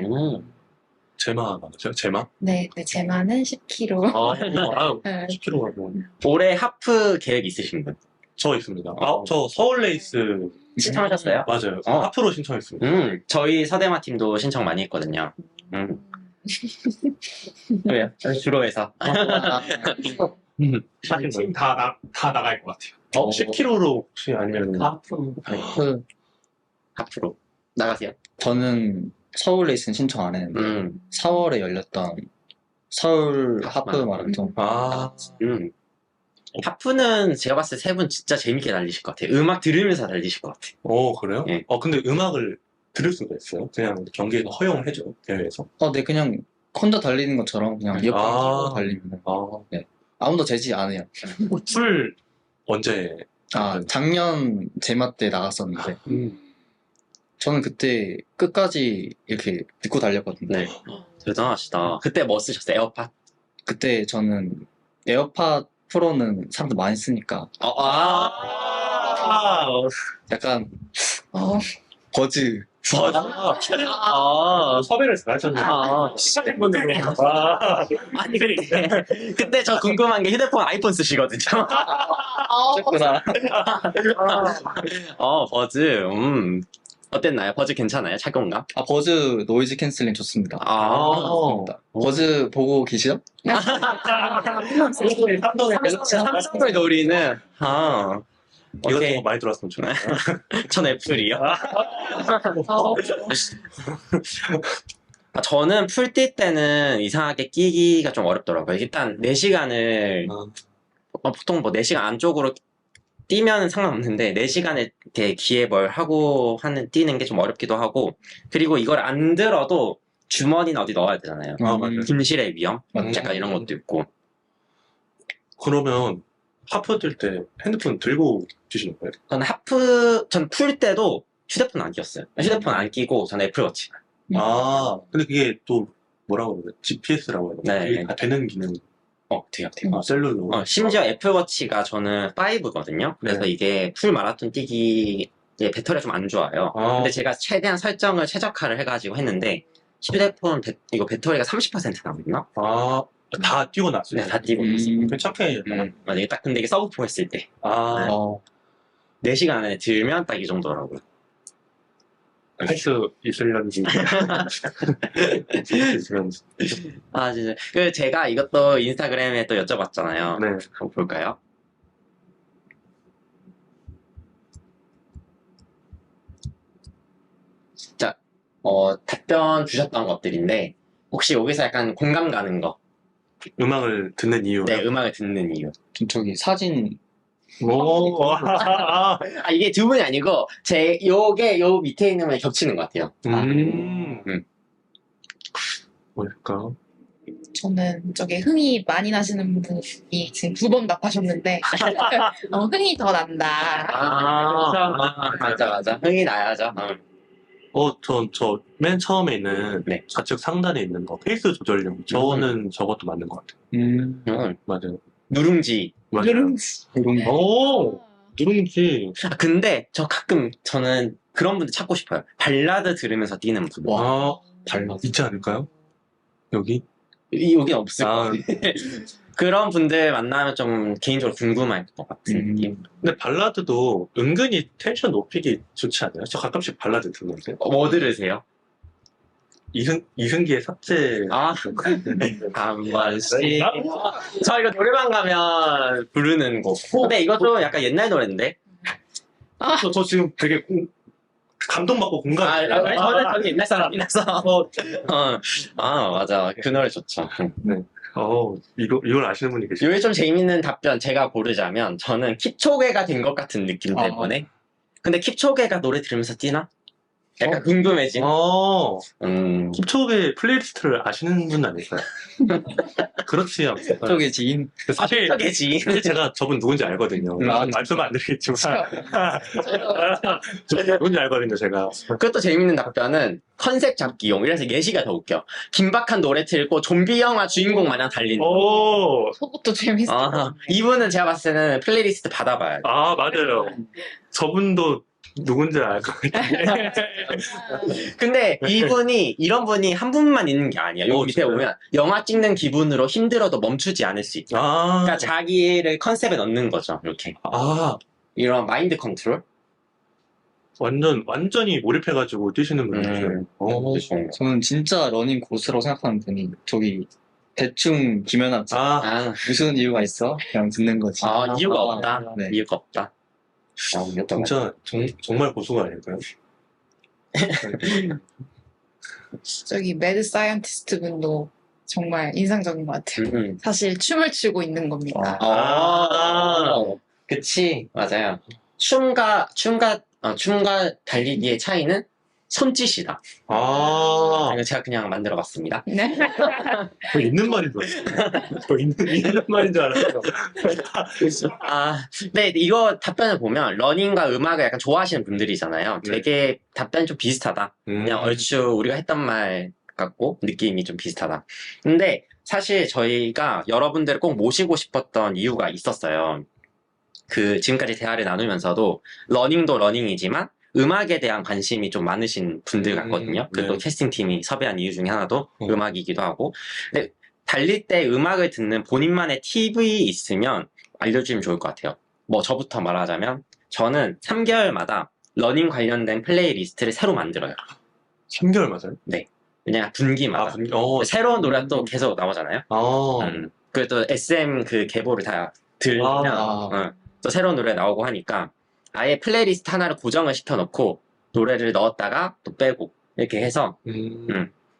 제마 맞죠? 제마? 네, 제마는 10km. 네. 10km가 뭐. 올해 하프 계획 있으신 분? 저 있습니다. 저 서울 레이스. 신청하셨어요? 맞아요. 어. 하프로 신청했습니다. 저희 서대마 팀도 신청 많이 했거든요. 왜요? 주로 해서. 사실 지금 다 나갈 것 같아요. 10km로 혹시 아니면. 앞으로 그, 앞으로 나가세요. 저는 서울 레이스는 신청 안 했는데 4월에 열렸던 서울 하프 마라톤. 아, 하프는 제가 봤을 때 세 분 진짜 재밌게 달리실 것 같아요. 음악 들으면서 달리실 것 같아요. 그래요? 예. 근데 음악을 들을 수가 있어요? 그냥 경기에서 허용을 해줘요, 대회에서? 네, 그냥 혼자 달리는 것처럼 그냥 이어폰 끼고 달리면 아무도 제지 안 해요. 풀 언제? 작년 제마 때 나갔었는데 저는 그때 끝까지 이렇게 듣고 달렸거든요. 네. 대단하시다. 그때 뭐 쓰셨어요? 에어팟? 그때 저는 에어팟 프로는 사람들 많이 쓰니까 약간 버즈 섭외를 잘하셨네요. 시청자분들로 아니, 그때 저 궁금한 게 휴대폰 아이폰 쓰시거든요. 했구나. 버즈. 어땠나요? 버즈 괜찮아요? 착용감? 버즈 노이즈 캔슬링 좋습니다. 좋습니다. 버즈 보고 계시죠? 삼성의 놀이는, 오케이. 이것도 많이 들어왔으면 좋겠어요. 전 애플이요. 저는 풀 뛸 때는 이상하게 끼기가 좀 어렵더라고요. 일단 4시간을, 보통 뭐 4시간 안쪽으로 뛰면 상관없는데 4시간에 이렇게 귀에 뭘 하고 뛰는 게 좀 어렵기도 하고, 그리고 이걸 안 들어도 주머니나 어디 넣어야 되잖아요. 맞아요. 분실의 위험? 약간 이런 것도 있고. 그러면 하프 뛸 때 핸드폰 들고 뛰시는 거예요? 전 풀 때도 휴대폰 안 끼웠어요. 휴대폰 안 끼고 저는 애플워치. 근데 그게 또 뭐라고 그러죠? GPS라고 해야 되나? 네. 그게 다 되는 기능. 돼요. 셀룰로. 심지어 애플워치가 저는 5거든요. 그래서 네. 이게 풀 마라톤 뛰기에 배터리가 좀 안 좋아요. 근데 제가 최대한 설정을 최적화를 해가지고 했는데, 휴대폰 이거 배터리가 30% 남았나? 다 뛰고 났어요. 네, 다 뛰고 있어요. 괜찮게. 맞아요. 딱 근데 이게 서브포 했을 때 4시간 안에 들면 딱 이 정도라고요. 할 수 있으려는지. 있으려는지. 진짜. 제가 이것도 인스타그램에 또 여쭤봤잖아요. 네. 한번 볼까요? 자, 답변 주셨던 것들인데, 혹시 여기서 약간 공감 가는 거? 음악을 듣는 이유. 네, 음악을 듣는 이유. 저기 사진 이게 두 분이 아니고, 요게 요 밑에 있는 분이 겹치는 것 같아요. 뭘까? 저는 저기 흥이 많이 나시는 분이 지금 2번 답하셨는데 흥이 더 난다. 맞아. 흥이 나야죠. 저 맨 처음에 있는 네. 좌측 상단에 있는 거, 페이스 조절용. 저거는 저것도 맞는 것 같아요. 맞아요. 누룽지. 맞아요. 누룽지. 근데 저는 그런 분들 찾고 싶어요. 발라드 들으면서 뛰는 분. 발라드. 있지 않을까요? 여기? 여긴 없을 것 같아요. 그런 분들 만나면 좀 개인적으로 궁금할 것 같은 느낌. 근데 발라드도 은근히 텐션 높이기 좋지 않아요? 저 가끔씩 발라드 듣는데. 뭐 들으세요? 이승기의 삭제. 한 번씩. 저 이거 노래방 가면 부르는 곡. 근데 이것도 약간 옛날 노래인데? 저 지금 되게 감동받고 공감. 저는 옛날 사람이라서. 맞아. 그 노래 좋죠. 이걸 아시는 분이 계시죠? 요게 좀 재밌는 답변 제가 고르자면, 저는 킵초게가 된 것 같은 느낌 때문에. 근데 킵초게가 노래 들으면서 뛰나? 약간 궁금해진. 힙촉의 플레이리스트를 아시는 분 아닐까요? 그렇지 않을까요? 쪽의 지인. 사실, 쪽이지. 사실 제가 저분 누군지 알거든요. 말씀은 안 드리겠지만. 누군지 알거든요, 제가. 그것도 재밌는 답변은 컨셉 잡기용. 이래서 예시가 더 웃겨. 긴박한 노래 틀고 좀비 영화 주인공 마냥 달리는. 오, 그것도 재밌어. 이분은 제가 봤을 때는 플레이리스트 받아봐요. 아, 맞아요. 저분도 누군지 알 것 같아요. 근데 이런 분이 한 분만 있는 게 아니야. 여기 밑에 진짜요? 보면 영화 찍는 기분으로 힘들어도 멈추지 않을 수 있다. 아, 그러니까 자기를 컨셉에 넣는 거죠. 이렇게. 이런 마인드 컨트롤? 완전히 몰입해가지고 뛰시는 분이세요. 저는 진짜 러닝 고수라고 생각하는 분이 저기 대충 김연아 아, 무슨 이유가 있어? 그냥 듣는 거지. 이유가 없다. 네. 이유가 없다. 진짜 정말 고수가 아닐까요? 저기 매드 사이언티스트 분도 정말 인상적인 것 같아요. 사실 춤을 추고 있는 겁니다. 그치. 맞아요. 춤과 달리기의 차이는 손짓이다. 이거 제가 그냥 만들어 봤습니다. 네. 저 있는 말인 줄 알았어요. 저 있는 말인 줄 알았어요. 근데 이거 답변을 보면 러닝과 음악을 약간 좋아하시는 분들이잖아요. 네. 되게 답변이 좀 비슷하다. 그냥 얼추 우리가 했던 말 같고 느낌이 좀 비슷하다. 근데 사실 저희가 여러분들을 꼭 모시고 싶었던 이유가 있었어요. 지금까지 대화를 나누면서도 러닝도 러닝이지만 음악에 대한 관심이 좀 많으신 분들 같거든요. 네. 또 캐스팅팀이 섭외한 이유 중에 하나도 음악이기도 하고. 근데 달릴 때 음악을 듣는 본인만의 팁이 있으면 알려주면 좋을 것 같아요. 저부터 말하자면 저는 3개월마다 러닝 관련된 플레이리스트를 새로 만들어요. 3개월 맞아요? 그냥 분기마다. 새로운 노래가 또 계속 나오잖아요. 그리고 또 SM 계보를 다 들으면 또 새로운 노래 나오고 하니까 아예 플레이리스트 하나를 고정을 시켜놓고 노래를 넣었다가 또 빼고 이렇게 해서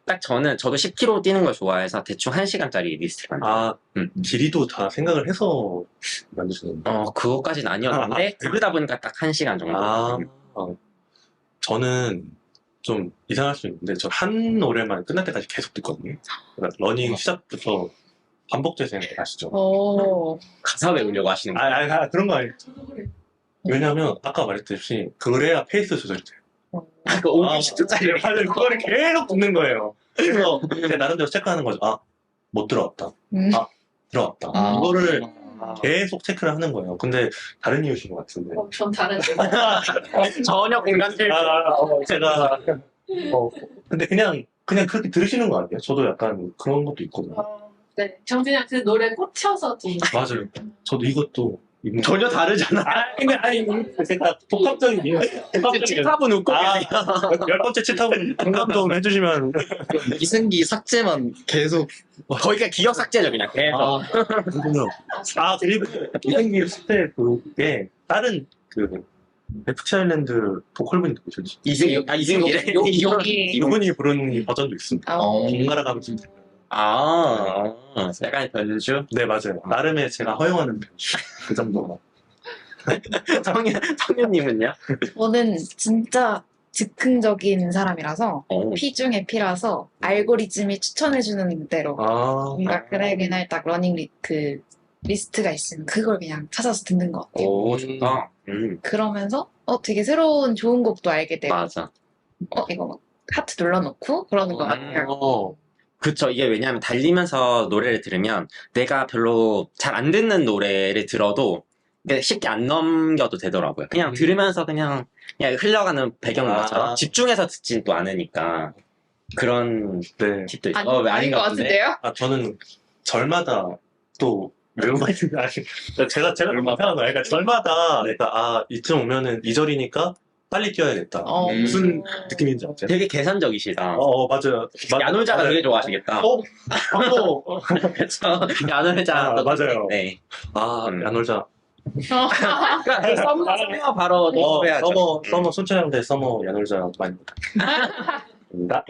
딱 저도 10km 뛰는 걸 좋아해서 대충 1시간짜리 리스트를 만들어요. 길이도 다 생각을 해서 만드시는 거예요? 그것까지는 아니었는데 그러다 보니까 딱 1시간 정도. 저는 좀 이상할 수 있는데 저 한 노래만 끝날 때까지 계속 듣거든요. 그러니까 러닝 시작부터 반복 재생 아시죠? 가사 외우려고 하시는 거예요? 그런 거 아니에요. 왜냐면 아까 말했듯이 그래야 페이스 조절이 돼요. 그 50초짜리 맞아요. 그거를 계속 듣는 거예요. 그래서 제 나름대로 체크하는 거죠. 못 들어왔다. 들어왔다. 이거를 계속 체크를 하는 거예요. 근데 다른 이유신 것 같은데. 좀 다른데. 전혀 공감될 제가 근데 그냥 그렇게 들으시는 거 아니에요? 저도 약간 그런 것도 있거든요. 네. 정진영 그 노래 꽂혀서 좀. 맞아요. 저도 이것도 전혀 다르잖아. 근데 제가 복합적인 이유. 치탑은 웃고 계세요. 10번째 치탑은 공감 좀 해주시면. 이승기 삭제만 계속. 거기가 기억 삭제죠 그냥 계속. 그리고 이승기 스테 그게 다른 레프트 아일랜드 보컬분이 누구셨지? 이승기래? 이분이 부른 버전도 있습니다. 번갈아 가면서. 약간 변주? 네, 맞아요. 나름의 제가 허용하는 변주. 그 정도만. 성현님은요? 저는 진짜 즉흥적인 사람이라서 피 중에 피라서 알고리즘이 추천해주는 대로 뭔가 그날 딱 러닝 리스트가 있으면 그걸 그냥 찾아서 듣는 것 같아요. 오, 좋다. 그러면서 되게 새로운 좋은 곡도 알게 되고 맞아. 이거 막 하트 눌러놓고 그러는 것 같아요. 그쵸. 이게 왜냐하면 달리면서 노래를 들으면 내가 별로 잘 안 듣는 노래를 들어도 쉽게 안 넘겨도 되더라고요. 그냥 들으면서 그냥 흘러가는 배경음악처럼 집중해서 듣진 또 않으니까 그런 팁도 있어요. 아닌 것 같은데요? 저는 절마다 또 제가 얼마 편한 거예요. 그러니까 절마다 이쯤 오면은 2절이니까 빨리 뛰어야겠다. 무슨 느낌인지 아세요? 되게 계산적이시다. 맞아요. 야놀자가 되게 좋아하시겠다. 그쵸. 야놀자. 맞아요. 네. 야놀자. 서머 바로 노래하죠. 서머 순천향대 서머 야놀자 많이 부탁드립니다.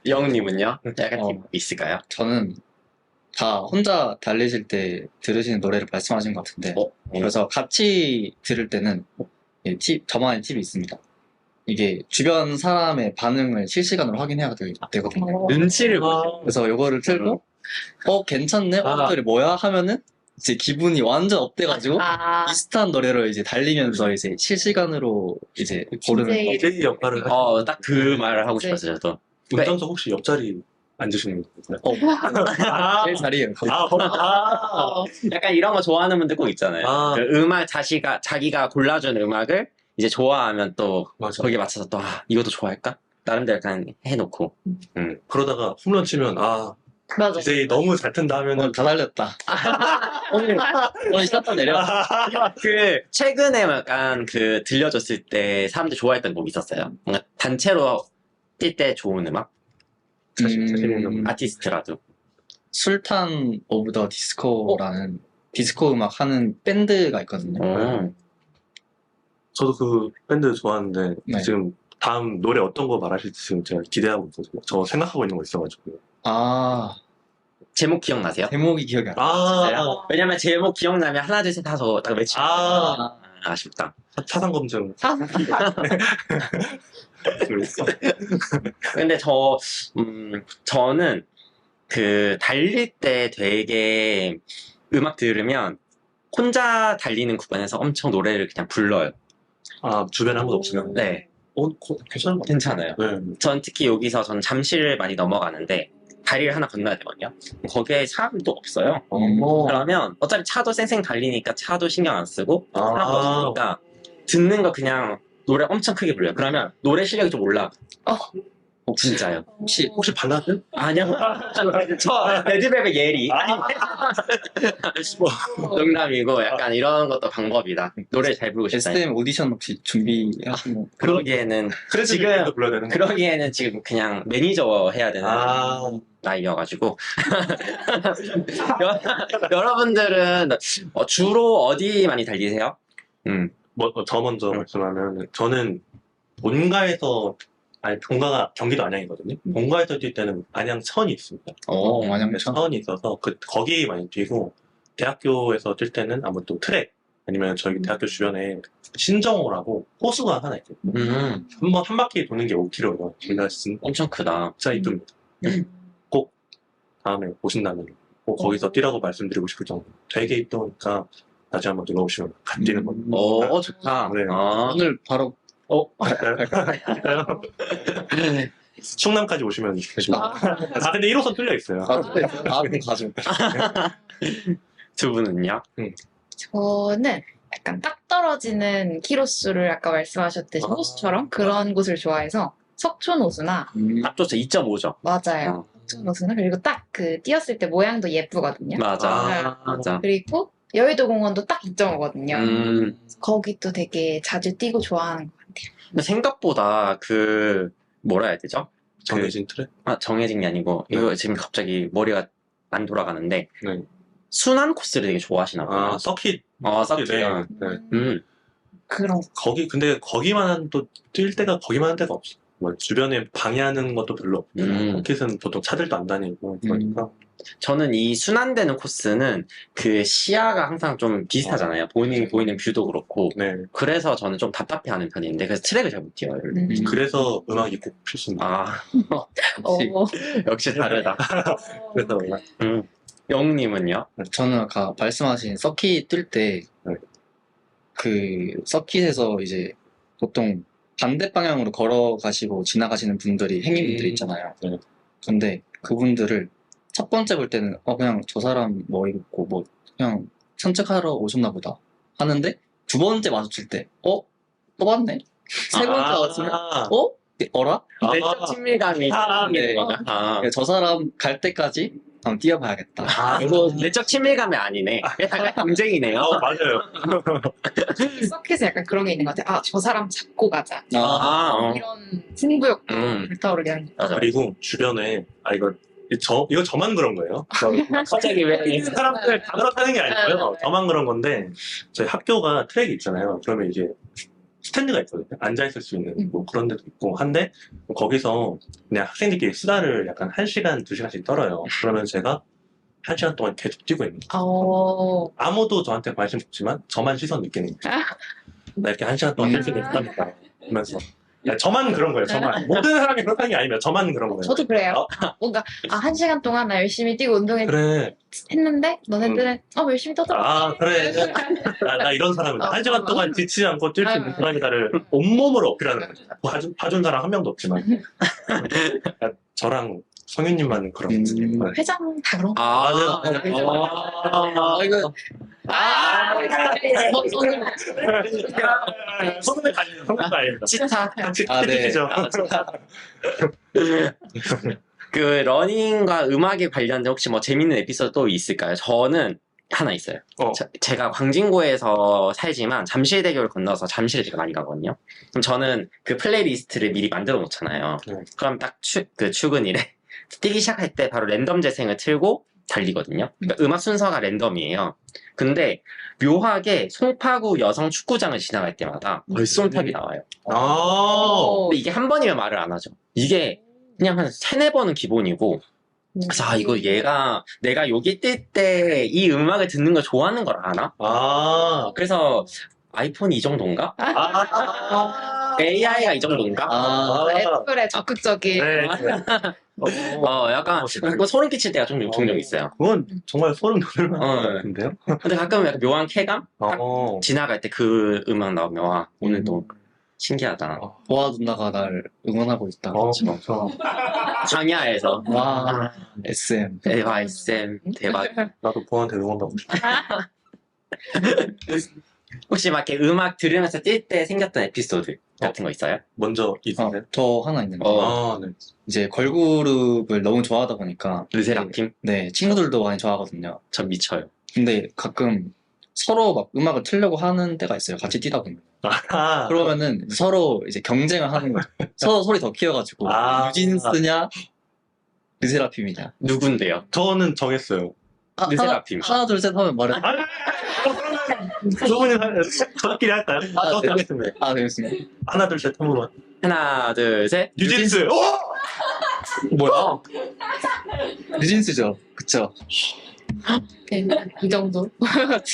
영님은요? 약간 팁 있을까요? 저는 다 혼자 달리실 때 들으시는 노래를 말씀하신 것 같은데 그래서 같이 들을 때는 저만의 팁이 있습니다. 이게 주변 사람의 반응을 실시간으로 확인해야 되거든요. 눈치를 아, 그래서 요거를 틀고 괜찮네? 아. 노래 뭐야? 하면은 이제 기분이 완전 업돼가지고 아, 비슷한 노래를 이제 달리면서 이제 실시간으로 이제 고르는 DJ. DJ 역할을 딱 그 말을 하고 싶었어요, 저도. 운전석 혹시 옆자리 앉으시는 거예요? 아, 제일 잘이에요. 약간 이런 거 좋아하는 분들 꼭 있잖아요. 아. 그 음악 자기가 골라준 음악을 이제 좋아하면 또 맞아. 거기에 맞춰서 또 이것도 좋아할까? 나름대로 약간 해놓고. 그러다가 홈런 치면 맞아. DJ 너무 잘 튼다 하면은 오늘 다 달렸다. 오늘 샷다 내려. 그 최근에 약간 그 들려줬을 때 사람들이 좋아했던 곡이 있었어요. 뭔가 단체로 뛸 때 좋은 음악? 아티스트라도. 술탄 오브 더 디스코라는 디스코 음악 하는 밴드가 있거든요. 저도 그 밴드 좋아하는데 네. 지금 다음 노래 어떤 거 말하실지 지금 제가 기대하고 있거든요. 저 생각하고 있는 거 있어가지고. 아, 제목 기억나세요? 제목이 기억이 안 나. 아, 왜냐면 제목 기억나면 하나 둘 셋 하서 딱 외치고 아쉽다. 차상 검증. 근데 저는 그 달릴 때 되게 음악 들으면 혼자 달리는 구간에서 엄청 노래를 그냥 불러요. 주변에 아무도 없으면. 네, 괜찮은 것 같아요. 괜찮아요. 네. 전 특히 여기서 전 잠실을 많이 넘어가는데 다리를 하나 건너야 되거든요. 거기에 사람도 없어요. 그러면 어차피 차도 쌩쌩 달리니까 차도 신경 안 쓰고 사람도 없으니까 듣는 거 그냥 노래 엄청 크게 불러요. 그러면 노래 실력이 좀 올라가. 진짜요. 혹시 발라드? 아니요. 저 레드벨벳 예리. 농담이고 약간 이런 것도 방법이다. 노래 잘 부르고 싶다. SM 오디션 혹시 준비하시는 거? 그러기에는 지금 불러야 되는 거. 그러기에는 지금 그냥 매니저 해야 되는 아, 나이여가지고 여러분들은 주로 어디 많이 달리세요? 저 먼저 말씀하면 저는 본가에서 본가가 경기도 안양이거든요. 본가에서 뛸 때는 안양 천이 있습니다. 안양천. 천이 있어서 거기 많이 뛰고 대학교에서 뛸 때는 아무래도 트랙 아니면 저희 대학교 주변에 신정호라고 호수가 하나 있거든요. 한 바퀴 도는 게 5km예요. 저희가 진짜 엄청 크다. 이쁩니다. 꼭 다음에 보신다면 꼭 거기서 뛰라고 말씀드리고 싶을 정도. 되게 이쁘니까 다시 한번 놀러오시면 같이 뛰는 겁니다. 좋다. 네. 오늘 바로 갈까요? 충남까지 오시면 되십니다. 근데 1호선 뚫려 있어요. 그럼 가죠. 두 분은요? 저는 약간 딱 떨어지는 키로수를 아까 말씀하셨듯이 호수처럼 그런 곳을 좋아해서 석촌호수나 딱 좋죠. 2.5죠. 맞아요. 석촌호수나 그리고 딱 그 뛰었을 때 모양도 예쁘거든요. 맞아. 맞아. 그리고 여의도 공원도 딱 2.5거든요. 거기 또 되게 자주 뛰고 좋아하는 것 같아요. 근데 생각보다 뭐라 해야 되죠? 정해진 트랙? 정해진 게 아니고 이거 지금 갑자기 머리가 안 돌아가는데 네. 순환 코스를 되게 좋아하시나 봐요. 서킷. 서킷. 네. 그런 근데 거기만 또 뛸 때가 거기만 한 데가 없어. 뭐 주변에 방해하는 것도 별로 없고 서킷은 보통 차들도 안 다니고 그러니까 저는 이 순환되는 코스는 그 시야가 항상 좀 비슷하잖아요. 보이는 뷰도 그렇고. 네. 그래서 저는 좀 답답해하는 편인데 그래서 트랙을 잘 못 뛰어요. 그래서 음악이 꼭 필수입니다. 역시 다르다. 그래서 영웅님은요? 저는 아까 말씀하신 서킷 뛸 때 그 서킷에서 이제 보통 반대 방향으로 걸어가시고 지나가시는 분들이 행인분들이 있잖아요. 근데 그분들을 첫 번째 볼 때는 그냥 저 사람 뭐 입고 뭐 그냥 산책하러 오셨나 보다 하는데 두 번째 마주칠 때 또 봤네? 세 번째 마주치면 어라? 내적 친밀감이 네. 저 사람 갈 때까지 한번 뛰어봐야겠다. 이거 내적 친밀감이 아니네. 약간 경쟁이네요. 맞아요. 서킷에 약간 그런 게 있는 것 같아요. 저 사람 잡고 가자. 이런 승부욕도 불타오르게 하는 것 같아요. 그리고 주변에 이거 저만 그런 거예요. 갑자기 왜 사람들 다 그렇다는 게 아니고요. 저만 그런 건데 저희 학교가 트랙이 있잖아요. 그러면 이제 스탠드가 있거든요. 앉아있을 수 있는 뭐 그런 데도 있고 한데 거기서 그냥 학생들끼리 수다를 약간 1시간, 2시간씩 떨어요. 그러면 제가 1시간 동안 계속 뛰고 있는 거예요. 아무도 저한테 관심 없지만 저만 시선 느끼는 거예요. 나 이렇게 1시간 동안 뛸 수 있겠다 하면서 저만 그런 거예요. 저만. 모든 사람이 그렇다는 게 아니면 저만 그런 거예요. 저도 그래요. 뭔가, 한 시간 동안 나 열심히 뛰고 그래. 운동했는데, 너네들은, 열심히 떠들어. 아, 그래. 나 이런 사람이다. 한 시간 동안 지치지 않고 뛸 수 있는 사람이다를 온몸으로 어필하는 거죠. 봐준 사람 한 명도 없지만. 저랑 성윤님만 그런 거예요. 회장 다 그런 거. 아, 이거 손을 가지는 성공도 아닙니다. 치타. 아, 네. 찌죠. 그 러닝과 음악에 관련된 혹시 뭐 재밌는 에피소드 또 있을까요? 저는 하나 있어요. 제가 광진구에서 살지만 잠실대교를 건너서 잠실에 되게 많이 가거든요. 그럼 저는 그 플레이리스트를 미리 만들어 놓잖아요. 네. 그럼 딱 출근일에 뛰기 시작할 때 바로 랜덤 재생을 틀고 달리거든요. 그러니까 음악 순서가 랜덤이에요. 근데 묘하게 송파구 여성 축구장을 지나갈 때마다 벌송탑이 나와요. 아, 근데 이게 한 번이면 말을 안 하죠. 이게 그냥 한 세네 번은 기본이고, 그래서 이거 내가 여기 뛸 때 이 음악을 듣는 걸 좋아하는 걸 아나? 그래서 아이폰이 이 정도인가? AI가 이 정도인가? 애플의 적극적인. 네. 약간 그거 소름 끼칠 때가 종종 있어요. 그건 정말 소름 돋을 만한 어. 것 같은데요? 근데 가끔 약간 묘한 쾌감? 딱 어. 지나갈 때 그 음악 나오면 와 오늘도 신기하다. 보아 누나가 날 응원하고 있다. 진짜. 광야에서 와, SM. 대박 SM 대박. 나도 보한테 응원하고 싶어. 혹시 막 이렇게 음악 들으면서 뛸 때 생겼던 에피소드 같은 거 있어요? 먼저 있어요? 저 하나 있는데 네. 이제 걸그룹을 너무 좋아하다 보니까 르세라핌? 네, 친구들도 많이 좋아하거든요. 전 미쳐요. 근데 가끔 서로 막 음악을 틀려고 하는 때가 있어요. 같이 뛰다 보면. 그러면은 서로 이제 경쟁을 하는 거죠. 서로 소리 더 키워가지고 뉴진스냐 르세라핌이냐. 누군데요? 저는 정했어요. 르세라핌. 하나 둘 셋 하면 말해. 두 분이 저끼리 할까요? 저 네. 정했습니다. 아, 되겠습니다. 하나, 둘, 셋, 한 번만. 하나 둘 셋. 뉴진스! 뭐야? 뉴진스죠. 그쵸. 이 정도.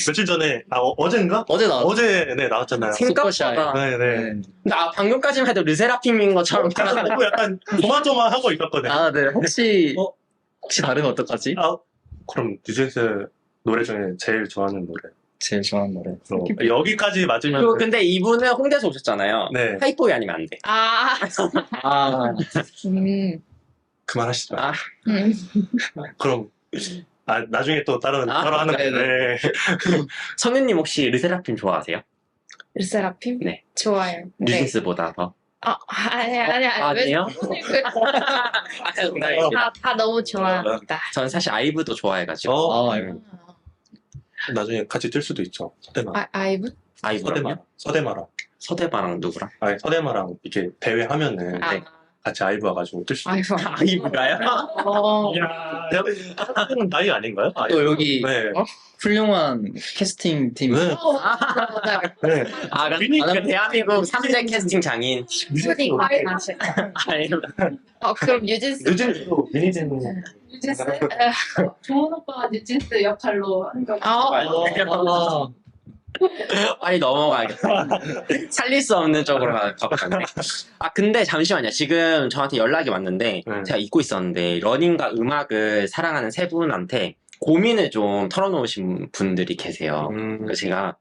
며칠 전에, 어젠가? 어제 나왔죠. 어제, 네, 나왔잖아요. 생각보다. 네. 네. 나 방금까지만 해도 르세라핌인 것처럼 저도 약간 조마조마하고 있었거든요. 아, 네. 혹시 다르면 어떡하지? 그럼 뉴진스 노래 중에 제일 좋아하는 노래. 제일 좋아하는 노래. 여기까지 맞으면. 그리고 근데 이분은 홍대에서 오셨잖아요. 네. 하이보이 아니면 안 돼. 아, 그만하시죠. 아. 그럼, 나중에 또 따로 하는 네네. 네. 성윤님 혹시 르세라핌 좋아하세요? 르세라핌? 네. 좋아요. 네. 뉴진스보다 더. 아니. 아니에요? 다 너무 좋아합니다. 전 사실 아이브도 좋아해가지고. 아, 알고. 나중에 같이 뛸 수도 있죠. 서대마. 아이브? 아이브랑요? 서대마랑. 서대바랑 누구랑? 서대마랑 이렇게 대회 하면은 같이 아이브 와가지고 뛸 수도 있죠. 아이브. 아이브가요? 대학은 나이 아닌가요? 또 여기 네. 훌륭한 캐스팅 팀. 네. 네. 그 대한민국 3대 캐스팅 장인. 순위 가능하신. 아이브. 그럼 뉴진스. 뉴진스도 미니진. 뉴진스? 좋은 오빠가 뉴진스 역할로 한 거. 빨리 넘어가야겠다. 살릴 수 없는 쪽으로 가봤는데. 근데 잠시만요. 지금 저한테 연락이 왔는데, 제가 잊고 있었는데, 러닝과 음악을 사랑하는 세 분한테 고민을 좀 털어놓으신 분들이 계세요. 그래서 제가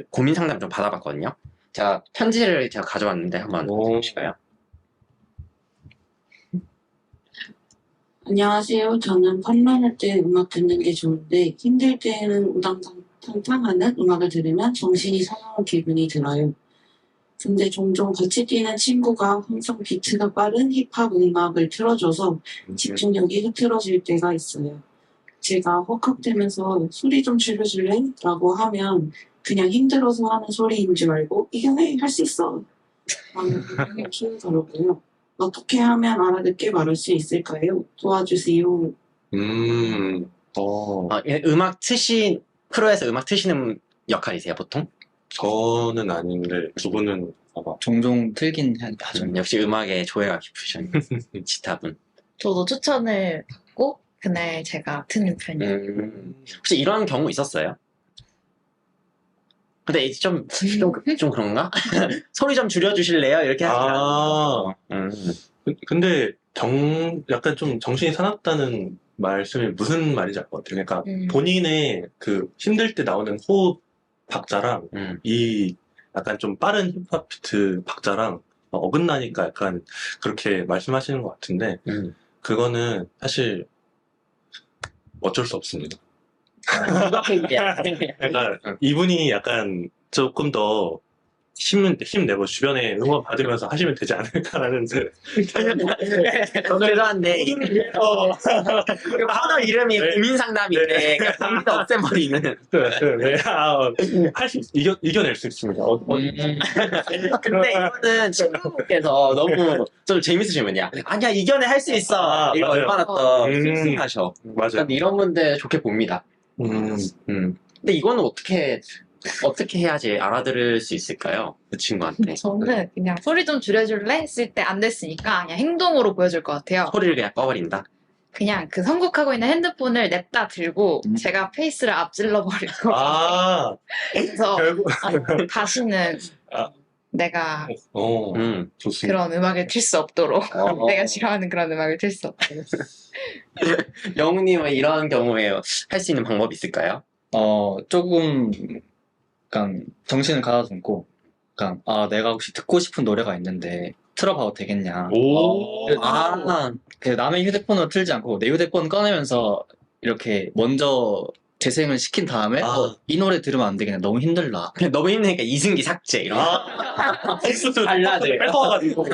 고민 상담 좀 받아봤거든요. 제가 편지를 제가 가져왔는데 한번 보실까요? 안녕하세요. 저는 판단할 때 음악 듣는 게 좋은데 힘들 때는 우당탕탕하는 음악을 들으면 정신이 사나운 기분이 들어요. 근데 종종 같이 뛰는 친구가 항상 비트가 빠른 힙합 음악을 틀어줘서 집중력이 흐트러질 때가 있어요. 제가 헉헉대면서 소리 좀 줄여줄래? 라고 하면 그냥 힘들어서 하는 소리인 줄 알고 이겨내! 할 수 있어! 라는 반응을 키우더라고요. 어떻게 하면 알아듣게 말할 수 있을까요? 도와주세요. 프로에서 음악 트시는 역할이세요, 보통? 저는 아닌데, 두 분은 아마. 종종 틀긴 하죠. 역시 음악에 조예가 깊으신 지탑은. 저도 추천을 받고 그날 제가 트는 편이에요. 혹시 이런 경우 있었어요? 근데 이제 좀 그런가? 소리 좀 줄여주실래요? 이렇게 하지 않아요. 아, 음. 근데 약간 좀 정신이 사납다는 말씀이 무슨 말인지 알 것 같아요. 그러니까 본인의 그 힘들 때 나오는 호흡 박자랑 이 약간 좀 빠른 힙합 비트 박자랑 어긋나니까 약간 그렇게 말씀하시는 것 같은데 그거는 사실 어쩔 수 없습니다. 약간 이분이 약간 조금 더 힘내고 주변에 응원 받으면서 하시면 되지 않을까라는 죄송한데 그 코너 이름이 고민 상담인데 고민도 없애버리는. 이겨낼 수 있습니다. 근데 이거는 친구분께서 너무 좀 재밌으시면 아니야 이겨내 할 수 있어. 이거 맞아요. 얼마나 더 씁쓸하셔. 맞아요. 근데 이런 분들 좋게 봅니다. 근데 이거는 어떻게 해야지 알아들을 수 있을까요? 그 친구한테. 저는 그냥 소리 좀 줄여줄래? 했을 때 안 됐으니까 그냥 행동으로 보여줄 것 같아요. 소리를 그냥 꺼버린다. 그냥 그 선곡하고 있는 핸드폰을 냅다 들고 제가 페이스를 앞질러 버리고 아, 그래서 결국, 다시는 아. 내가 좋습니다. 그런 음악을 틀 수 없도록 내가 싫어하는 그런 음악을 틀 수 없도록. 영우님은 이런 경우에 할 수 있는 방법이 있을까요? 조금 약간 정신을 가다듬고 약간 내가 혹시 듣고 싶은 노래가 있는데 틀어봐도 되겠냐. 남의 휴대폰으로 틀지 않고 내 휴대폰 꺼내면서 이렇게 먼저 재생을 시킨 다음에 이 노래 들으면 안 되겠네. 너무 힘들다. 그냥 너무 힘드니까 이승기 삭제 이런 거. 발라드 뺏어가지고.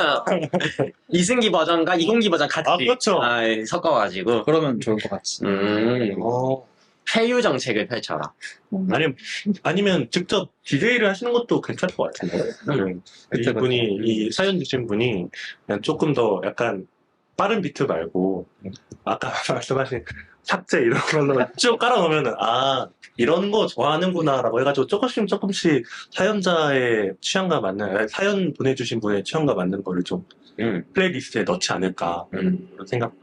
이승기 버전과 이공기 버전 같이 그렇죠. 섞어가지고 그러면 좋을 것 같지. 회유 정책을 펼쳐라. 아니면 직접 DJ를 하시는 것도 괜찮을 것 같은데. 이분이, 이 사연 주신 분이 그냥 조금 더 약간 빠른 비트 말고, 아까 말씀하신 삭제 이런 걸로 쭉 깔아놓으면은, 이런 거 좋아하는구나라고 해가지고 조금씩 사연자의 취향과 맞는, 사연 보내주신 분의 취향과 맞는 거를 좀 플레이리스트에 넣지 않을까, 그런 생각.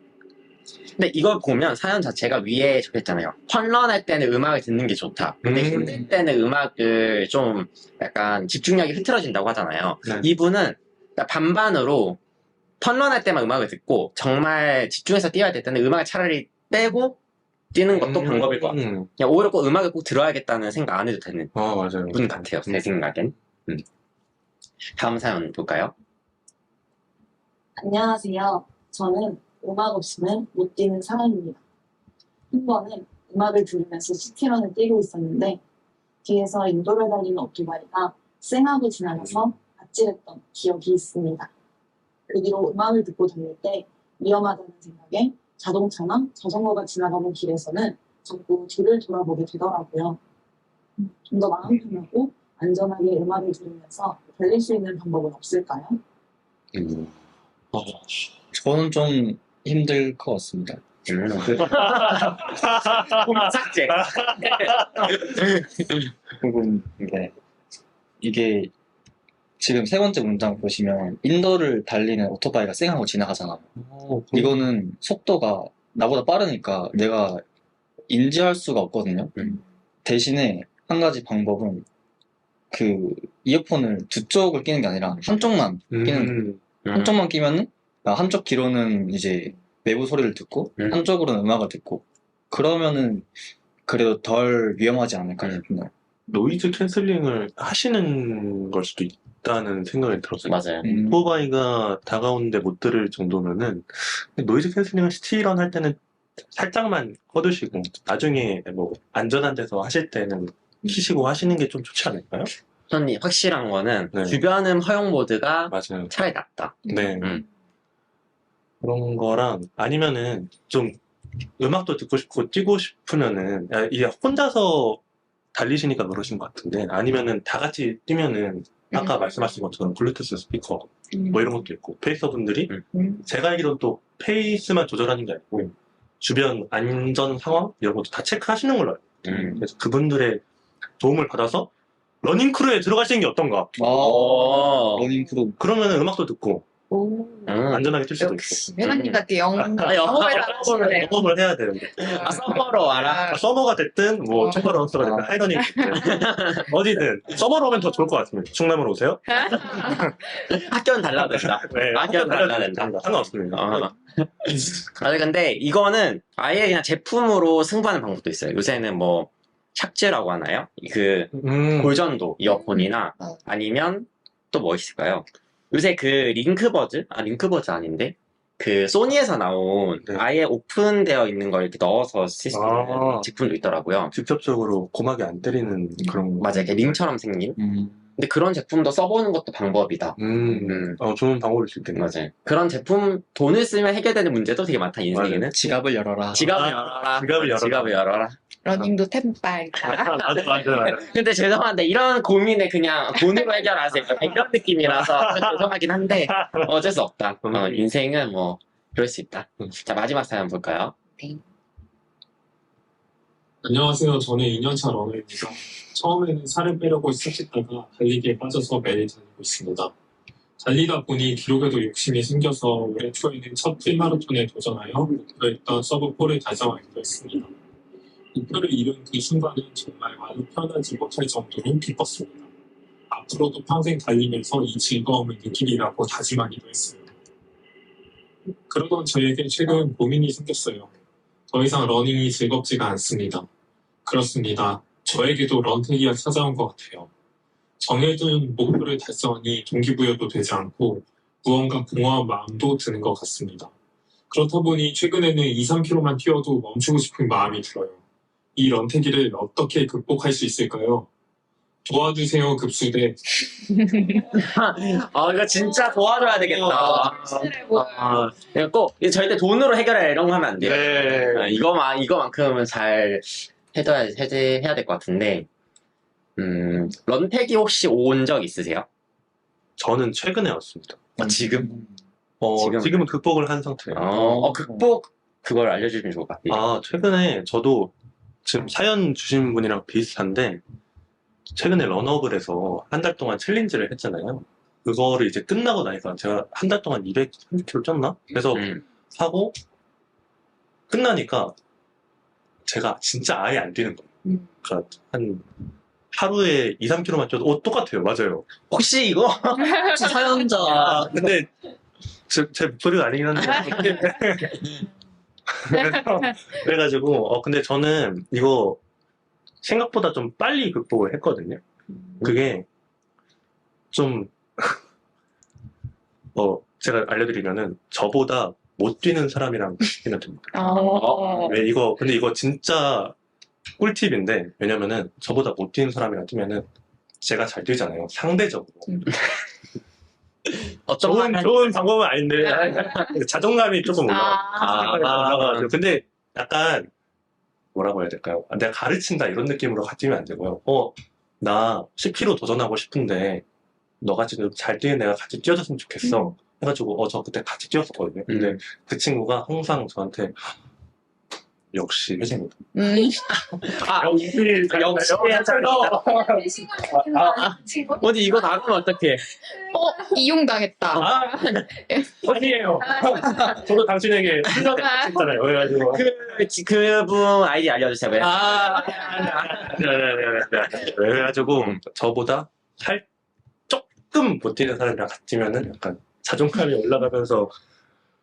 근데 이걸 보면 사연 자체가 위에 적혔잖아요. 펀런할 때는 음악을 듣는 게 좋다. 근데 힘들 때는 음악을 좀 약간 집중력이 흐트러진다고 하잖아요. 네. 이분은 반반으로 펀런할 때만 음악을 듣고 정말 집중해서 뛰어야 될 때는 음악을 차라리 빼고 뛰는 것도 방법일 것 같아요. 그냥 오히려 꼭 음악을 꼭 들어야겠다는 생각 안 해도 되는 맞아요. 분 같아요. 제 생각엔. 다음 사연 볼까요? 안녕하세요. 저는 음악 없이는 못 뛰는 사람입니다. 한 번은 음악을 들으면서 시티런을 뛰고 있었는데 뒤에서 인도를 달리는 오토바이가 쌩하고 지나가서 아찔했던 기억이 있습니다. 그 뒤로 음악을 듣고 달릴 때 위험하다는 생각에 자동차나 자전거가 지나가는 길에서는 자꾸 뒤를 돌아보게 되더라고요. 좀 더 마음 편하고 안전하게 음악을 들으면서 달릴 수 있는 방법은 없을까요? 저는 좀 힘들 것 같습니다. 삭제. 이게 지금 세 번째 문장 보시면 인도를 달리는 오토바이가 쌩하고 지나가잖아. 이거는 속도가 나보다 빠르니까 내가 인지할 수가 없거든요. 대신에 한 가지 방법은 그 이어폰을 두 쪽을 끼는 게 아니라 한쪽만 끼는 한쪽만 끼면은 한쪽 귀로는 이제 외부 소리를 듣고 한쪽으로는 음악을 듣고 그러면은 그래도 덜 위험하지 않을까 싶네요. 노이즈 캔슬링을 하시는 걸 수도 있다는 생각이 들었어요. 맞아요. 오토바이가 다가오는데 못 들을 정도면은 노이즈 캔슬링을 시티런 할 때는 살짝만 꺼두시고 나중에 뭐 안전한 데서 하실 때는 키시고 하시는 게 좀 좋지 않을까요? 저는 확실한 거는 네. 주변음 허용 모드가 맞아요. 차라리 낫다. 네. 그런 거랑 아니면은 좀 음악도 듣고 싶고 뛰고 싶으면은 이게 혼자서 달리시니까 그러신 것 같은데 아니면은 다 같이 뛰면은 아까 말씀하신 것처럼 블루투스 스피커 뭐 이런 것도 있고 페이서분들이 제가 알기로는 또 페이스만 조절하는 게 아니고 주변 안전 상황 이런 것도 다 체크하시는 걸로 알고 있어요. 그래서 그분들의 도움을 받아서 러닝 크루에 들어가시는 게 어떤가? 러닝 크루. 그러면은 음악도 듣고 오. 안전하게 뛸 수도 역시 있고. 회장님 같은 영업을 잘하시네요. 영업을 해야 되는데. 서버로 와라. 서머가 됐든 뭐 청바라운스가 됐든 하이더닝이 됐든 어디든 서머로 오면 더 좋을 것 같습니다. 충남으로 오세요. 학교는 달라졌다. 네, 학교는 달라졌다. 상관없습니다. 아니 근데 이거는 아예 그냥 제품으로 승부하는 방법도 있어요. 요새는 뭐 샥즈라고 하나요? 그 골전도 이어폰이나 어. 아니면 또 뭐 있을까요? 요새 그 링크버즈? 링크버즈 아닌데? 그 소니에서 나온 네. 아예 오픈되어 있는 걸 이렇게 넣어서 쓸 수 있는 아. 제품도 있더라고요. 직접적으로 고막이 안 때리는 그런 맞아요. 이렇게 링처럼 생긴. 근데 그런 제품도 써보는 것도 방법이다. 좋은 방법일 수 있겠네요. 맞아요. 그런 제품 돈을 쓰면 해결되는 문제도 되게 많다 인생에는. 지갑을 열어라. 지갑을 열어라. 지갑을 열어라. 지갑을 열어라. 러닝도 템빨. 맞아. 근데 죄송한데 이런 고민에 그냥 돈으로 해결하세요. 이런 느낌이라서 죄송하긴 한데 어쩔 수 없다. 인생은 뭐 그럴 수 있다. 자 마지막 사연 볼까요? 안녕하세요. 저는 2년차 러너입니다. 처음에는 살을 빼려고 시작했다가 달리기에 빠져서 매일 다니고 있습니다. 달리다 보니 기록에도 욕심이 생겨서 올해 초에는 첫 풀마라톤에 도전하여 목표했던 서브4를 달성하기로 했습니다. 목표를 이룬 그 순간은 정말 말로 표현하지 못할 정도로 기뻤습니다. 앞으로도 평생 달리면서 이 즐거움을 느끼리라고 다짐하기도 했어요. 그러던 저에게 최근 고민이 생겼어요. 더 이상 러닝이 즐겁지가 않습니다. 그렇습니다. 저에게도 런태기가 찾아온 것 같아요. 정해둔 목표를 달성하니 동기부여도 되지 않고 무언가 공허한 마음도 드는 것 같습니다. 그렇다 보니 최근에는 2, 3km만 뛰어도 멈추고 싶은 마음이 들어요. 이 런태기를 어떻게 극복할 수 있을까요? 도와주세요 급수대. 이거 진짜 도와줘야 되겠다. 확실해고 이거 꼭 이거 절대 돈으로 해결해 이런 거 하면 안 돼요. 네. 이거만큼은 잘 해야 될 것 같은데. 런태기 혹시 온 적 있으세요? 저는 최근에 왔습니다. 지금? 지금은 극복을 한 상태예요. 극복 그걸 알려주시면 좋을 것 같아요. 최근에 저도 지금 사연 주신 분이랑 비슷한데 최근에 런업을 해서 한 달 동안 챌린지를 했잖아요. 그거를 이제 끝나고 나니까 제가 한 달 동안 230km 쪘나? 그래서 사고 끝나니까 제가 진짜 아예 안 뛰는 거예요. 그러니까 한 하루에 2, 3km만 뛰어도 똑같아요. 맞아요. 혹시 이거? 혹시 사연자. 근데 제 목소리가 아니긴 한데 그래가지고 근데 저는 이거 생각보다 좀 빨리 극복을 했거든요. 그게 좀 제가 알려드리면은 저보다 못 뛰는 사람이랑 뛰면 됩니다. 근데 이거 진짜 꿀팁인데 왜냐면은 저보다 못 뛰는 사람이랑 뛰면은 제가 잘 뛰잖아요. 상대적으로. 좋은 방법은 아닌데 자존감이 조금 올라가지고 근데 약간 뭐라고 해야 될까요? 내가 가르친다 이런 느낌으로 같이 뛰면 안 되고요. 나 10km 도전하고 싶은데 너가 지금 잘 뛰는 애가 같이 뛰어줬으면 좋겠어. 해가지고 저 그때 같이 뛰었었거든요. 근데 그 친구가 항상 저한테 역시 회장이다. 역시 어디 이거 나가면 어떡해. 이용당했다. 아니에요. 저도 당신에게 훈련했잖아요. 그래가지고 그분 아이디 알려주세요. 왜? 그래가지고 저보다 조금 못 뛰는 사람이랑 같으면은 약간 자존감이 올라가면서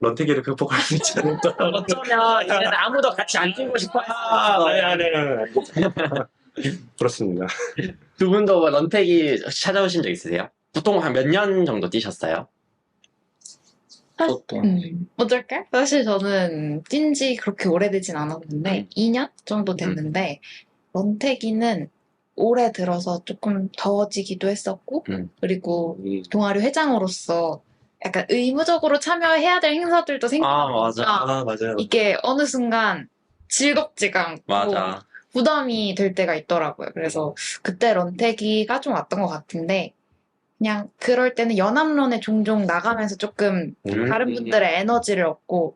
런태기를 극복할 수 있지 않을까. 어쩌면 이제는 아무도 같이 안 뛰고 싶어요. 네. 그렇습니다. 두 분도 뭐 런태기 찾아오신 적 있으세요? 보통 한 몇 년 정도 뛰셨어요? 어쩔까? 사실 저는 뛴 지 그렇게 오래되진 않았는데 2년 정도 됐는데 런태기는 올해 들어서 조금 더워지기도 했었고 그리고 동아리 회장으로서 약간 의무적으로 참여해야 될 행사들도 생기니까 맞아요. 이게 어느 순간 즐겁지가 않고 맞아. 부담이 될 때가 있더라고요. 그래서 그때 런태기가 좀 왔던 것 같은데 그냥 그럴 때는 연합론에 종종 나가면서 조금 다른 분들의 에너지를 얻고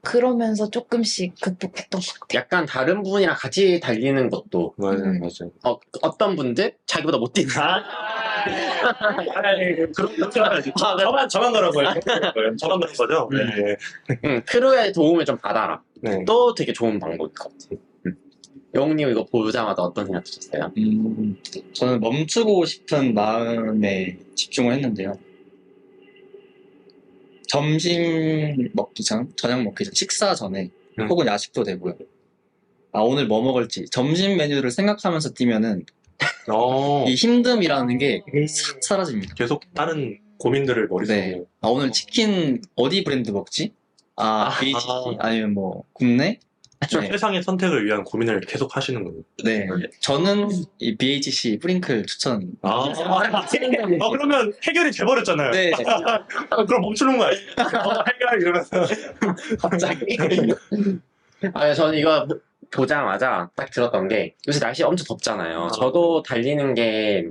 그러면서 조금씩 극복했던 것 같아요. 약간 다른 분이랑 같이 달리는 것도 맞아요. 어떤 분들 자기보다 못 뛰는 저만 그런 거예요. 저만 그런 거죠? 네. 크루의 도움을 좀 받아라. 네. 또 되게 좋은 방법일 것 같아요. 영웅님 이거 보자마자 어떤 생각 드셨어요? 저는 멈추고 싶은 마음에 집중을 했는데요. 점심 먹기 전, 저녁 먹기 전, 식사 전에, 혹은 야식도 되고요. 아, 오늘 뭐 먹을지, 점심 메뉴를 생각하면서 뛰면은, 이 힘듦이라는 게 싹 사라집니다. 계속 다른 고민들을 머릿속에. 네. 아, 오늘 치킨 어디 브랜드 먹지? BHC, 아니면 뭐, 국내? 네. 세상의 선택을 위한 고민을 계속 하시는 거예요. 네. 저는 이 BHC 프링클 추천. 그러면 해결이 돼버렸잖아요. 네. 그럼 멈추는 거 아니에요? 해결 이러면서. 갑자기. 저는 이거 보자마자 딱 들었던 게 요새 날씨 엄청 덥잖아요. 저도 달리는 게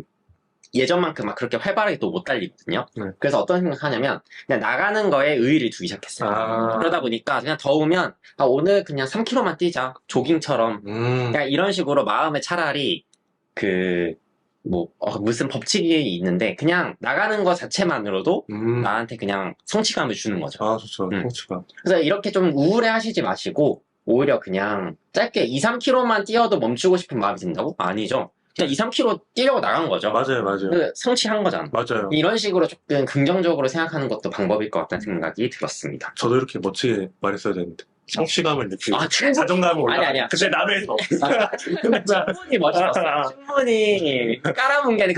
예전만큼 막 그렇게 활발하게 또 못 달리거든요. 그래서 어떤 생각하냐면 그냥 나가는 거에 의의를 두기 시작했어요. 그러다 보니까 그냥 더우면 오늘 그냥 3km만 뛰자. 조깅처럼. 그냥 이런 식으로 마음에 차라리 무슨 법칙이 있는데 그냥 나가는 거 자체만으로도 나한테 그냥 성취감을 주는 거죠. 아, 좋죠. 성취감. 그래서 이렇게 좀 우울해 하시지 마시고 오히려 그냥 짧게 2, 3km만 뛰어도 멈추고 싶은 마음이 든다고? 아니죠. 그냥 2, 3km 뛰려고 나간 거죠. 맞아요. 성취한 거잖아. 맞아요. 이런 식으로 조금 긍정적으로 생각하는 것도 방법일 것 같다는 생각이 들었습니다. 저도 이렇게 멋지게 말했어야 되는데. 성취감을 느끼고. 충분히. 자존감을 올라. 아니야. 근데 남에서. 충분히 멋있었어. 충분히 깔아뭉개는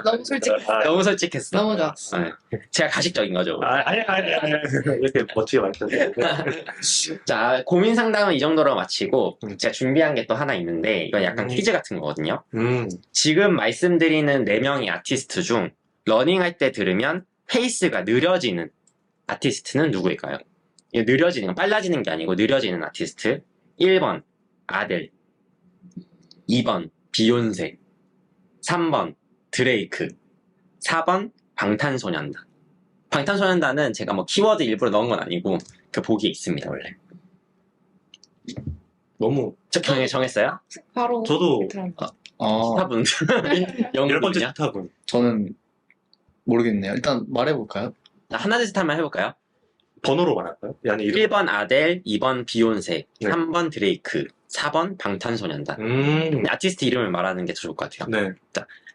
너무 솔직했어요. 너무 솔직했어. 너무 좋았어. 네. 제가 가식적인 거죠. 아니. 이렇게 멋지게 말했어야 자, 고민 상담은 이 정도로 마치고 제가 준비한 게 또 하나 있는데 이건 약간 퀴즈 같은 거거든요. 지금 말씀드리는 4명의 아티스트 중 러닝할 때 들으면 페이스가 느려지는 아티스트는 누구일까요? 이거 느려지는 건 빨라지는 게 아니고 느려지는 아티스트. 1번 아델, 2번 비욘세, 3번 드레이크, 4번 방탄소년단. 방탄소년단은 제가 뭐 키워드 일부러 넣은 건 아니고 그 보기에 있습니다 원래. 너무. 정했어요? 바로 저도 들어갑니다. 스타분. 열 번째 영분이요? 스타분. 저는 모르겠네요. 일단 말해볼까요? 하나 둘 셋 한번 해볼까요? 번호로 말할까요? 아니, 이름. 1번 아델, 2번 비욘세, 네. 3번 드레이크, 4번 방탄소년단. 아티스트 이름을 말하는 게 더 좋을 것 같아요. 네.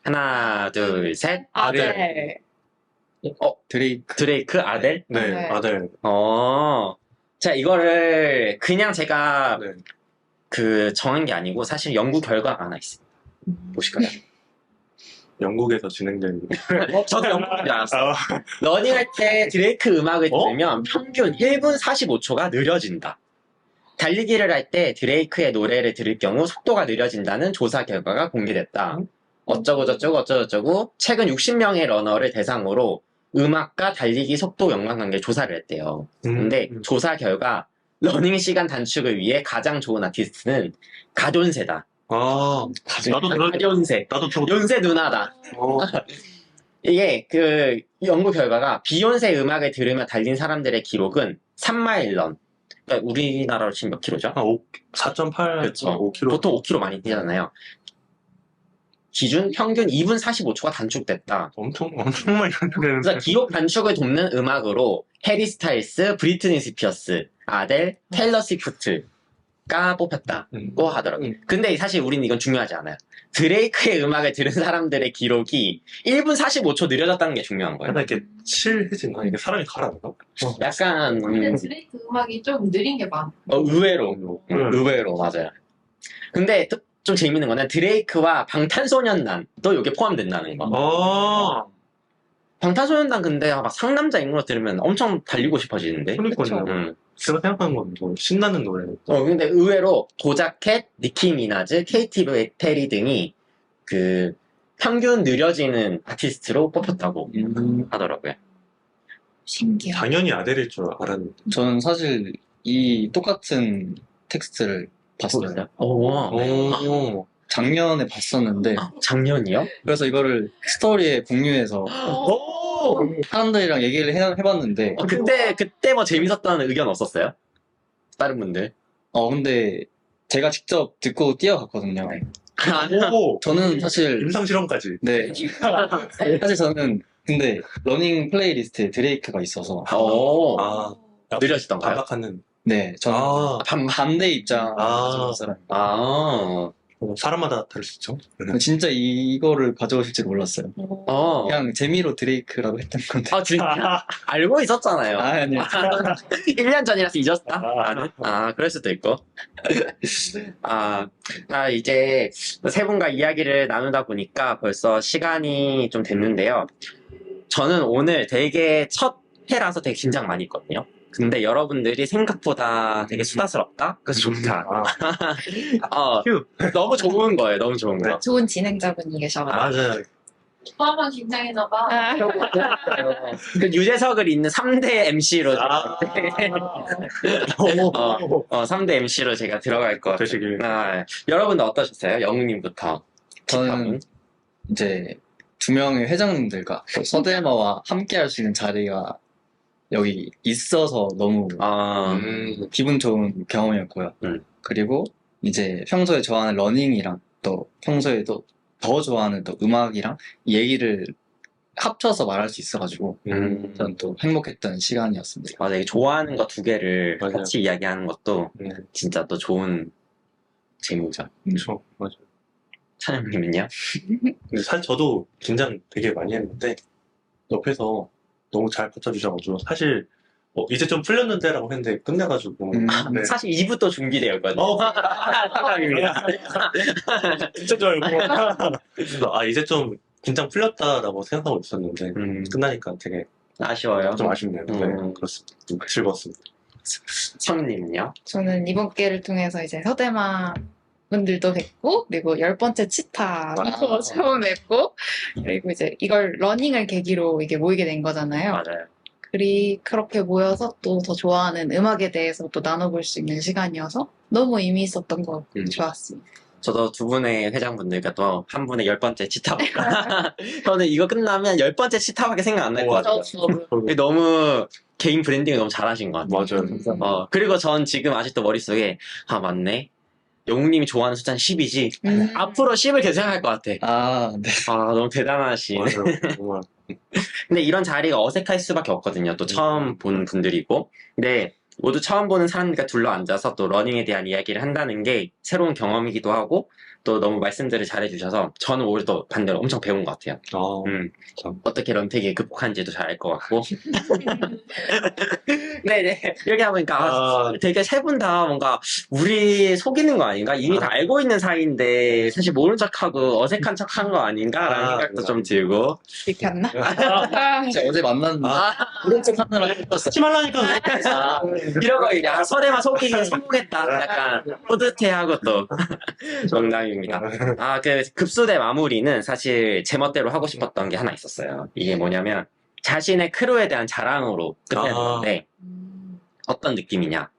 하나, 둘, 셋. 아델. 드레이크. 드레이크, 아델. 네. 네. 아델. 자, 이거를 그냥 제가 네. 정한 게 아니고 사실 연구 결과가 하나 있습니다. 보실까요? 영국에서 진행된. 저도 연구인 줄 알았어요. 러닝할 때 드레이크 음악을 들으면 평균 1분 45초가 느려진다. 달리기를 할 때 드레이크의 노래를 들을 경우 속도가 느려진다는 조사 결과가 공개됐다. 어쩌고 최근 60명의 러너를 대상으로 음악과 달리기 속도 연관관계 조사를 했대요. 근데 조사 결과 러닝 시간 단축을 위해 가장 좋은 아티스트는 가존세다. 나도 가존세. 나도 연세 누나다. 이게 연구 결과가 비욘세 음악을 들으며 달린 사람들의 기록은 3마일 런. 그러니까 우리나라로 치면 몇 킬로죠? 4.8, 그렇죠. 5km. 보통 5km 많이 뛰잖아요. 기준 평균 2분 45초가 단축됐다. 엄청 많이 되는데. 그래서 기록 단축을 돕는 음악으로 해리 스타일스, 브리트니 스피어스, 아델, 테일러 스위프트가 뽑혔다고 하더라고요. 근데 사실 우리는 이건 중요하지 않아요. 드레이크의 음악을 들은 사람들의 기록이 1분 45초 느려졌다는 게 중요한 거예요. 약간 이렇게 칠해진 거 이게 사람이 가라앉나? 약간 근데 드레이크 음악이 좀 느린 게 많아. 의외로 맞아요. 근데 좀 재밌는 거는 드레이크와 방탄소년단도 이게 포함된다는 거. 방탄소년단 근데 막 상남자 인물로 들으면 엄청 달리고 싶어지는데. 그러니까요. 제가 생각한 건 뭐 신나는 노래. 근데 의외로 도자켓, 니키 미나즈, 케이티 페리 등이 평균 느려지는 아티스트로 뽑혔다고 하더라고요. 신기하다. 당연히 아델일 줄 알았는데. 저는 사실 이 똑같은 텍스트를 봤어요. 작년에 봤었는데 작년이요? 그래서 이거를 스토리에 공유해서 사람들이랑 얘기를 해봤는데 그때 뭐 재밌었다는 의견 없었어요? 다른 분들? 근데 제가 직접 듣고 뛰어갔거든요. 오, 저는 사실 임상 실험까지. 네 사실 저는 근데 러닝 플레이리스트에 드레이크가 있어서 오, 아, 느려지던가요? 반박하는. 네 저는 아, 반대 입장 아. 가지고 있는 사람입니다. 아, 사람마다 다를 수 있죠. 진짜 이거를 가져오실 줄 몰랐어요. 어. 그냥 재미로 드레이크라고 했던 건데. 아, 진짜? 알고 있었잖아요. 아니요. 1년 전이라서 잊었다? 아. 그럴 수도 있고. 이제 세 분과 이야기를 나누다 보니까 벌써 시간이 좀 됐는데요. 저는 오늘 되게 첫 회라서 되게 긴장 많이 했거든요. 근데 여러분들이 생각보다 되게 수다스럽다? 그래서 좋다. 휴. 너무 좋은 거예요. 너무 좋은 거. 좋은 진행자분이 계셔가지고. 맞아요. 오빠만 긴장했나봐. 아, 그 유재석을 잇는 3대 MC로 아. 3대 MC로 제가 들어갈 것 같아요. 되시길. 여러분들 어떠셨어요? 영웅님부터. 저는 이제 두 명의 회장님들과 또 서대마와 함께 할 수 있는 자리가 여기 있어서 너무 기분 좋은 경험이었고요. 그리고 이제 평소에 좋아하는 러닝이랑 또 평소에 또 더 좋아하는 또 음악이랑 이 얘기를 합쳐서 말할 수 있어가지고 저는 또 행복했던 시간이었습니다. 맞아, 이 좋아하는 거 두 개를 맞아요. 같이 이야기하는 것도 진짜 또 좋은 재미죠. 그렇죠. 맞아요. 찬영님은요? 근데 사실 저도 긴장 되게 많이 했는데 옆에서 너무 잘 버텨주셔가지고 사실 이제 좀 풀렸는데라고 했는데 끝내가지고 네. 사실 2부도 준비되었거든요. 사랑입니다. 진짜 줄 알고 그래서 이제 좀 긴장 풀렸다라고 생각하고 있었는데 끝나니까 되게 아쉬워요. 좀 아쉽네요. 네, 그렇습니다. 즐거웠습니다. 성님은요? 저는 이번 기회를 통해서 이제 서대마 분들도 뵙고, 그리고 10번째 치타도 처음 뵙고, 그리고 이제 이걸 러닝을 계기로 이게 모이게 된 거잖아요. 맞아요. 그렇게 모여서 또 더 좋아하는 음악에 대해서 또 나눠볼 수 있는 시간이어서 너무 의미 있었던 것 같고 좋았습니다. 저도 두 분의 회장분들과 또 한 분의 10번째 치타박. 저는 이거 끝나면 10번째 치타박이 생각 안 날 것 같아요. 너무 개인 브랜딩을 너무 잘하신 것 같아요. 맞아요. 그리고 전 지금 아직도 머릿속에 맞네. 영웅님이 좋아하는 숫자는 10이지. 앞으로 10을 계속 생각할 것 같아. 네. 너무 대단하시네. 맞아요. 정말. 근데 이런 자리가 어색할 수밖에 없거든요. 또 처음 본 분들이고. 근데 모두 처음 보는 사람들과 둘러 앉아서 또 러닝에 대한 이야기를 한다는 게 새로운 경험이기도 하고 또 너무 말씀들을 잘해주셔서 저는 오히려 또 반대로 엄청 배운 것 같아요. 참. 어떻게 런태기에 극복하는지도 잘 알 것 같고. 네네. 이렇게 하니까 되게 세 분 다 뭔가 우리 속이는 거 아닌가? 이미 다 알고 있는 사이인데 사실 모른 척하고 어색한 척한 거 아닌가라는 생각도 좀 들고. 들켰나? 제가 어제 만났는데 오른쪽 하느라 힘들었어요. 하지 말라니까. 이러고 이제 설에만 속이기 성공했다. 약간 뿌듯해하고 또 농담입니다. 그 급수대 마무리는 사실 제멋대로 하고 싶었던 게 하나 있었어요. 이게 뭐냐면 자신의 크루에 대한 자랑으로 끝내는 건데 어떤 느낌이냐?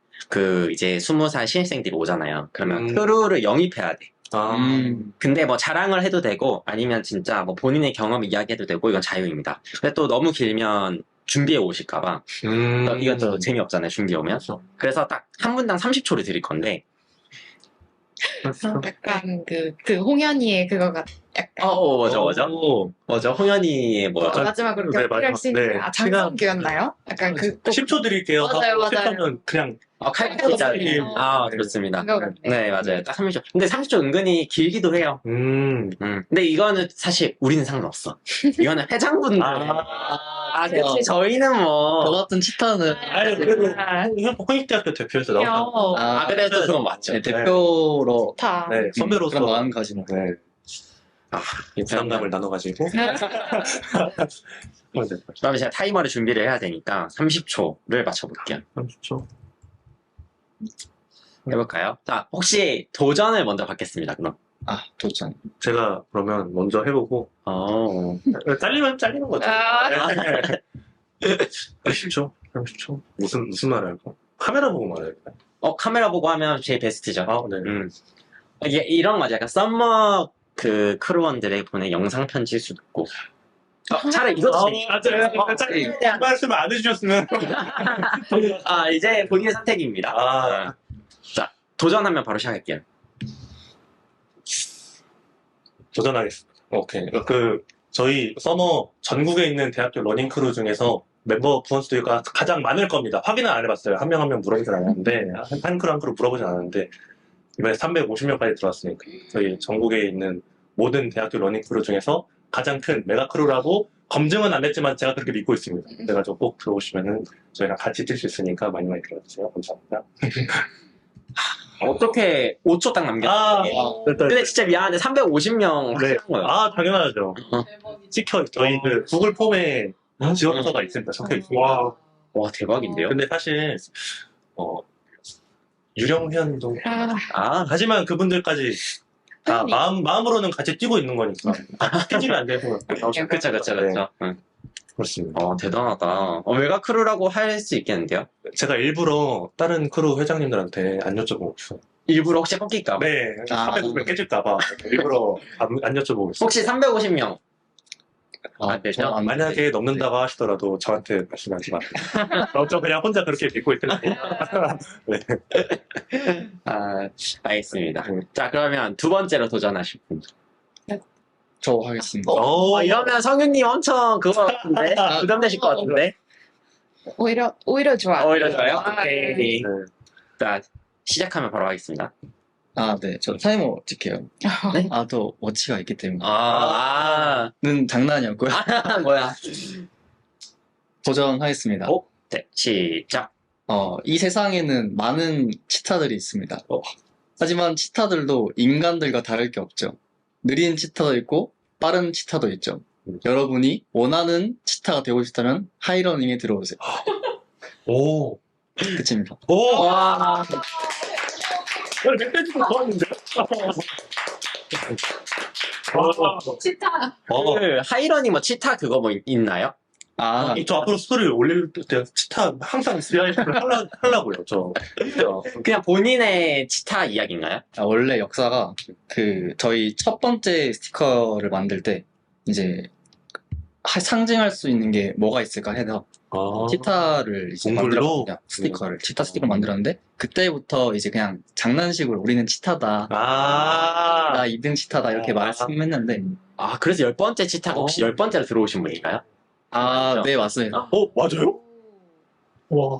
이제 20살 신입생들이 오잖아요. 그러면 크루를 영입해야 돼. 근데 뭐 자랑을 해도 되고 아니면 진짜 뭐 본인의 경험 이야기해도 되고 이건 자유입니다. 근데 또 너무 길면 준비해 오실까봐 이건 또 재미없잖아요. 준비해 오면. 그래서 딱 한 분당 30초를 드릴 건데 약간 그 홍현이의 그거가 약간 뭐죠? 홍현이의 마지막으로 네, 격필할 수 있는 장성규였나요? 약간 10초 드릴게요. 맞아요. 실패하면 그냥 칼국수 자리. 그렇습니다. 그거 같네. 네, 맞아요. 딱 30초. 근데 30초 은근히 길기도 해요. 근데 이거는 사실 우리는 상관없어. 이거는 회장분들. 그치. 저희는 저 뭐. 같은 치타는 그래도 홍익대학교 대표에서 나왔다. 근데 또 그건 맞죠. 네, 대표로 좋다. 네, 선배로서 그런 마음가짐. 네. 이 부담감을 나눠가지고 그럼 제가 타이머를 준비를 해야 되니까 30초를 맞춰볼게요. 30초. 해볼까요? 자, 혹시 도전을 먼저 받겠습니다, 그럼. 도전. 제가 그러면 먼저 해보고 잘리면 잘리는 거죠. 30초? 30초? 무슨 말을 할까? 카메라 보고 말할까요? 카메라 보고 하면 제일 베스트죠. 네. 이런 거 맞아요. 약간 썸머 크루원들의 보낸 영상 편지일 수도 있고. 차라리 이것도 재밌어요. 말씀을 안 해주셨으면. 이제 본인의 선택입니다. 자, 도전하면 바로 시작할게요. 도전하겠습니다. 오케이. 저희 서머 전국에 있는 대학교 러닝크루 중에서 멤버 부원수가 가장 많을 겁니다. 확인은 안 해봤어요. 한 명 한 명 물어보진 않았는데, 한 크루 한 크루 물어보진 않았는데, 이번에 350명까지 들어왔으니까, 저희 전국에 있는 모든 대학교 러닝크루 중에서 가장 큰 메가크루라고 검증은 안 됐지만 제가 그렇게 믿고 있습니다. 그래가지고 꼭 들어오시면은 저희랑 같이 뛸 수 있으니까 많이 많이 들어주세요. 감사합니다. 어떻게 5초 딱 남겼어요. 됐다. 근데 진짜 미안한데 350명 네. 하는 거예요. 당연하죠. 찍혀, 저희 구글 폼에 지원서가 있습니다. 적혀 있습니다. 와, 와, 대박인데요? 근데 사실, 유령현도. 아, 하지만 그분들까지 다 팬이. 마음으로는 같이 뛰고 있는 거니까. 스케줄이 안 돼서. 그쵸. 응. 그렇습니다. 대단하다. 메가크루라고 할 수 있겠는데요? 제가 일부러 다른 크루 회장님들한테 안 여쭤보고 있어요. 일부러 혹시 꺾일까봐. 네, 아. 300명 깨질까봐 일부러 안 여쭤보고 있어요. 혹시 350명 아, 되죠? 저는 안 만약에 넘는다고 하시더라도 저한테 말씀하지 마세요. 저 그냥 혼자 그렇게 믿고 있거든요. 네. 알겠습니다. 자, 그러면 두 번째로 도전하실 분. 저 하겠습니다. 이러면 성윤님 엄청 그거 같은데? 부담되실 것 같은데? 오히려 좋아. 오히려 좋아요? 아, 오케이. 네. 자, 시작하면 바로 하겠습니다. 네. 저 타이머 찍게요. 네? 또 워치가 있기 때문에. 는 장난이었고요. 뭐야. 도전하겠습니다. 네, 시작. 이 세상에는 많은 치타들이 있습니다. 하지만 치타들도 인간들과 다를 게 없죠. 느린 치타도 있고 빠른 치타도 있죠. 여러분이 원하는 치타가 되고 싶다면 하이러닝에 들어오세요. 오. 끝입니다. 오! 와, 멧돼지도 좋았는데? 치타. 그 하이러니 뭐 치타 그거 뭐 있나요? 저 앞으로 스토리를 올릴 때 치타 항상 CI를 하려고요, 저. 그냥 본인의 치타 이야기인가요? 원래 역사가 저희 첫 번째 스티커를 만들 때 이제 상징할 수 있는 게 뭐가 있을까 해서 치타를 이제 동굴로? 만들었거든요. 스티커를. 치타 스티커를 만들었는데 그때부터 이제 그냥 장난식으로 우리는 치타다. 나 2등 치타다 이렇게 말씀했는데 그래서 10번째 치타가 혹시 10번째로 들어오신 분인가요? 네, 맞습니다. 맞아요? 와,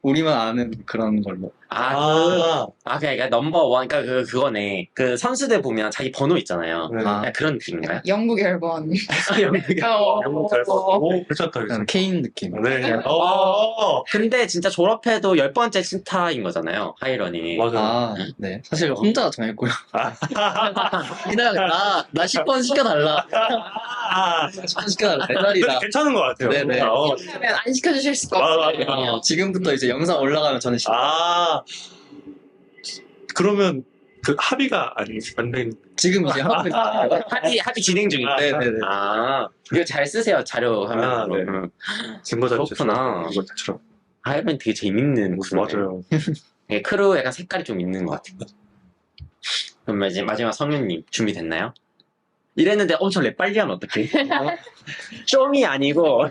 우리만 아는 그런 걸로. 그러니까 넘버원, 그러니까 그거네. 그 선수들 보면 자기 번호 있잖아요. 네. 약간 그런 느낌인가요? 영국 앨범. 오, 괜찮다, 약간 케인 느낌. 네. 근데 진짜 졸업해도 10번째 치타인 거잖아요. 하이러닝이. 맞아. 네. 사실 혼자 정했고요. 그냥 나 10번 시켜달라. 10번 시켜달라. 배달이다. 괜찮은 것 같아요. 네네. 그러면 안 시켜주실 수가 없어요. 지금부터 이제 영상 올라가면 저는 그러면 그 합의가 안 된. 지금 이제 하고 있어요. 합의 진행 중인데. 네네네. 이거 잘 쓰세요, 자료 화면으로. 네. 증거자료. 그렇구나. 이것처럼. 하이러닝 되게 재밌는 구조네. 맞아요. 네, 크루 약간 색깔이 좀 있는 것 같아요. 그럼 이제 마지막 성윤님 준비됐나요? 이랬는데 엄청 랩 빨리 하면 어떡해? 쇼미 아니고.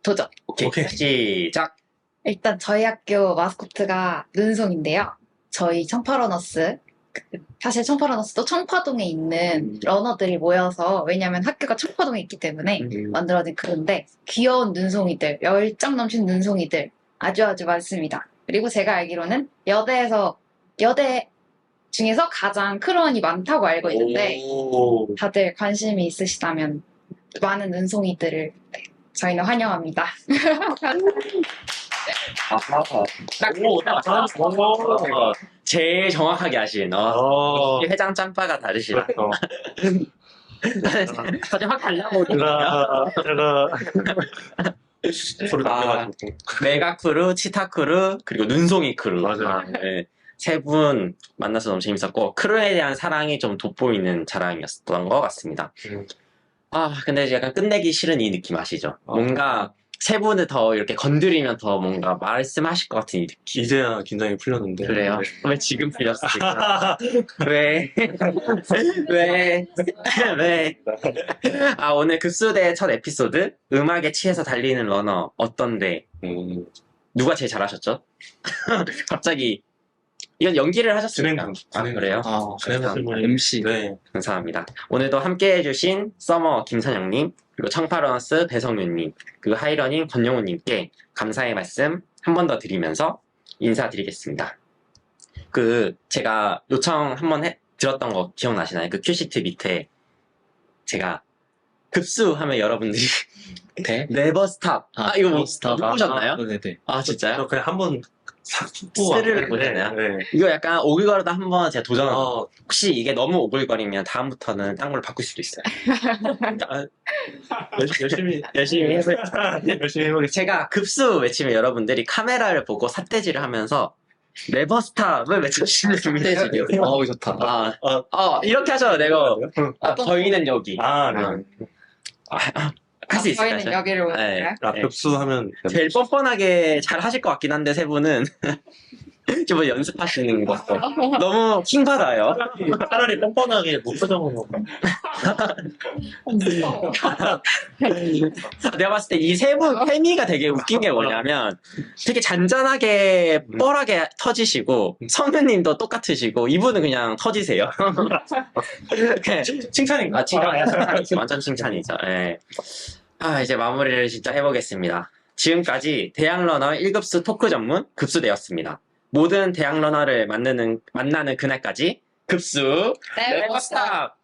도전. 오케이. 시작. 일단 저희 학교 마스코트가 눈송인데요. 저희 청파러너스, 사실 청파러너스도 청파동에 있는 러너들이 모여서, 왜냐면 학교가 청파동에 있기 때문에 만들어진 그런데 귀여운 눈송이들, 열정 넘치는 눈송이들 아주 많습니다. 그리고 제가 알기로는 여대 중에서 가장 크루원이 많다고 알고 있는데 다들 관심이 있으시다면 많은 눈송이들을 저희는 환영합니다. 제일 정확하게 하신. 회장 짬바가 다르시다. 사실 확 달라보니까. 소리 남겨가지고. 메가크루, 치타크루, 그리고 눈송이 크루. 맞아요. 네. 세 분 만나서 너무 재밌었고, 크루에 대한 사랑이 좀 돋보이는 자랑이었던 것 같습니다. 근데 이제 약간 끝내기 싫은 이 느낌 아시죠? 뭔가 세 분을 더 이렇게 건드리면 더 뭔가 말씀하실 것 같은 이 느낌. 이제야 긴장이 풀렸는데. 그래요? 왜 지금 풀렸을까? 왜? 왜? 오늘 급수대 첫 에피소드, 음악에 취해서 달리는 러너, 어떤데? 누가 제일 잘하셨죠? 갑자기 이건 연기를 하셨습니까? 진행 중. 아, 그래요? 아, 진행하실 분이 MC. 네. 감사합니다. 오늘도 함께 해주신 서머 김선영님, 그리고 청파러너스 배성윤님, 그리고 하이러닝 권영훈님께 감사의 말씀 한 번 더 드리면서 인사드리겠습니다. 제가 요청 한번 들었던 거 기억나시나요? 그 큐시트 밑에 제가 급수하면 여러분들이 대? 네버 스탑. 이거 못 보셨나요? 네네. 아, 진짜요? 그냥 한번 싹 스르륵 보잖아요. 네. 이거 약간 오글거리다 한번 제가 도전한 거. 아, 혹시 이게 너무 오글거리면 다음부터는 딴 걸로 바꿀 수도 있어요. 열심히 열심히 해볼 열심히 해보겠습니다. 제가 급수 외치면 여러분들이 카메라를 보고 삿대질을 하면서 네버 스탑을 외쳐주시면 됩니다. 어우, 좋다. 이렇게 하셔도 되고, 저희는 여기. 할 수 있을까요? 저희는 여기를 오실까요? 아, 급수하면 제일 뻔뻔하게 잘 하실 것 같긴 한데, 세 분은. 좀 연습하시는 것 같아요. 너무 킹받아요. 차라리 뻔뻔하게 무표정으로 내가 봤을 때 이 세 분 케미가 되게 웃긴 게 뭐냐면 되게 잔잔하게 뻘하게 터지시고 성윤님도 똑같으시고 이분은 그냥 터지세요. 칭찬인가? 완전 칭찬이죠. 예. 이제 마무리를 진짜 해보겠습니다. 지금까지 대학러너 1급수 토크 전문 급수대였습니다. 모든 대학러너를 만나는 그날까지 급수 네버 네버 스탑!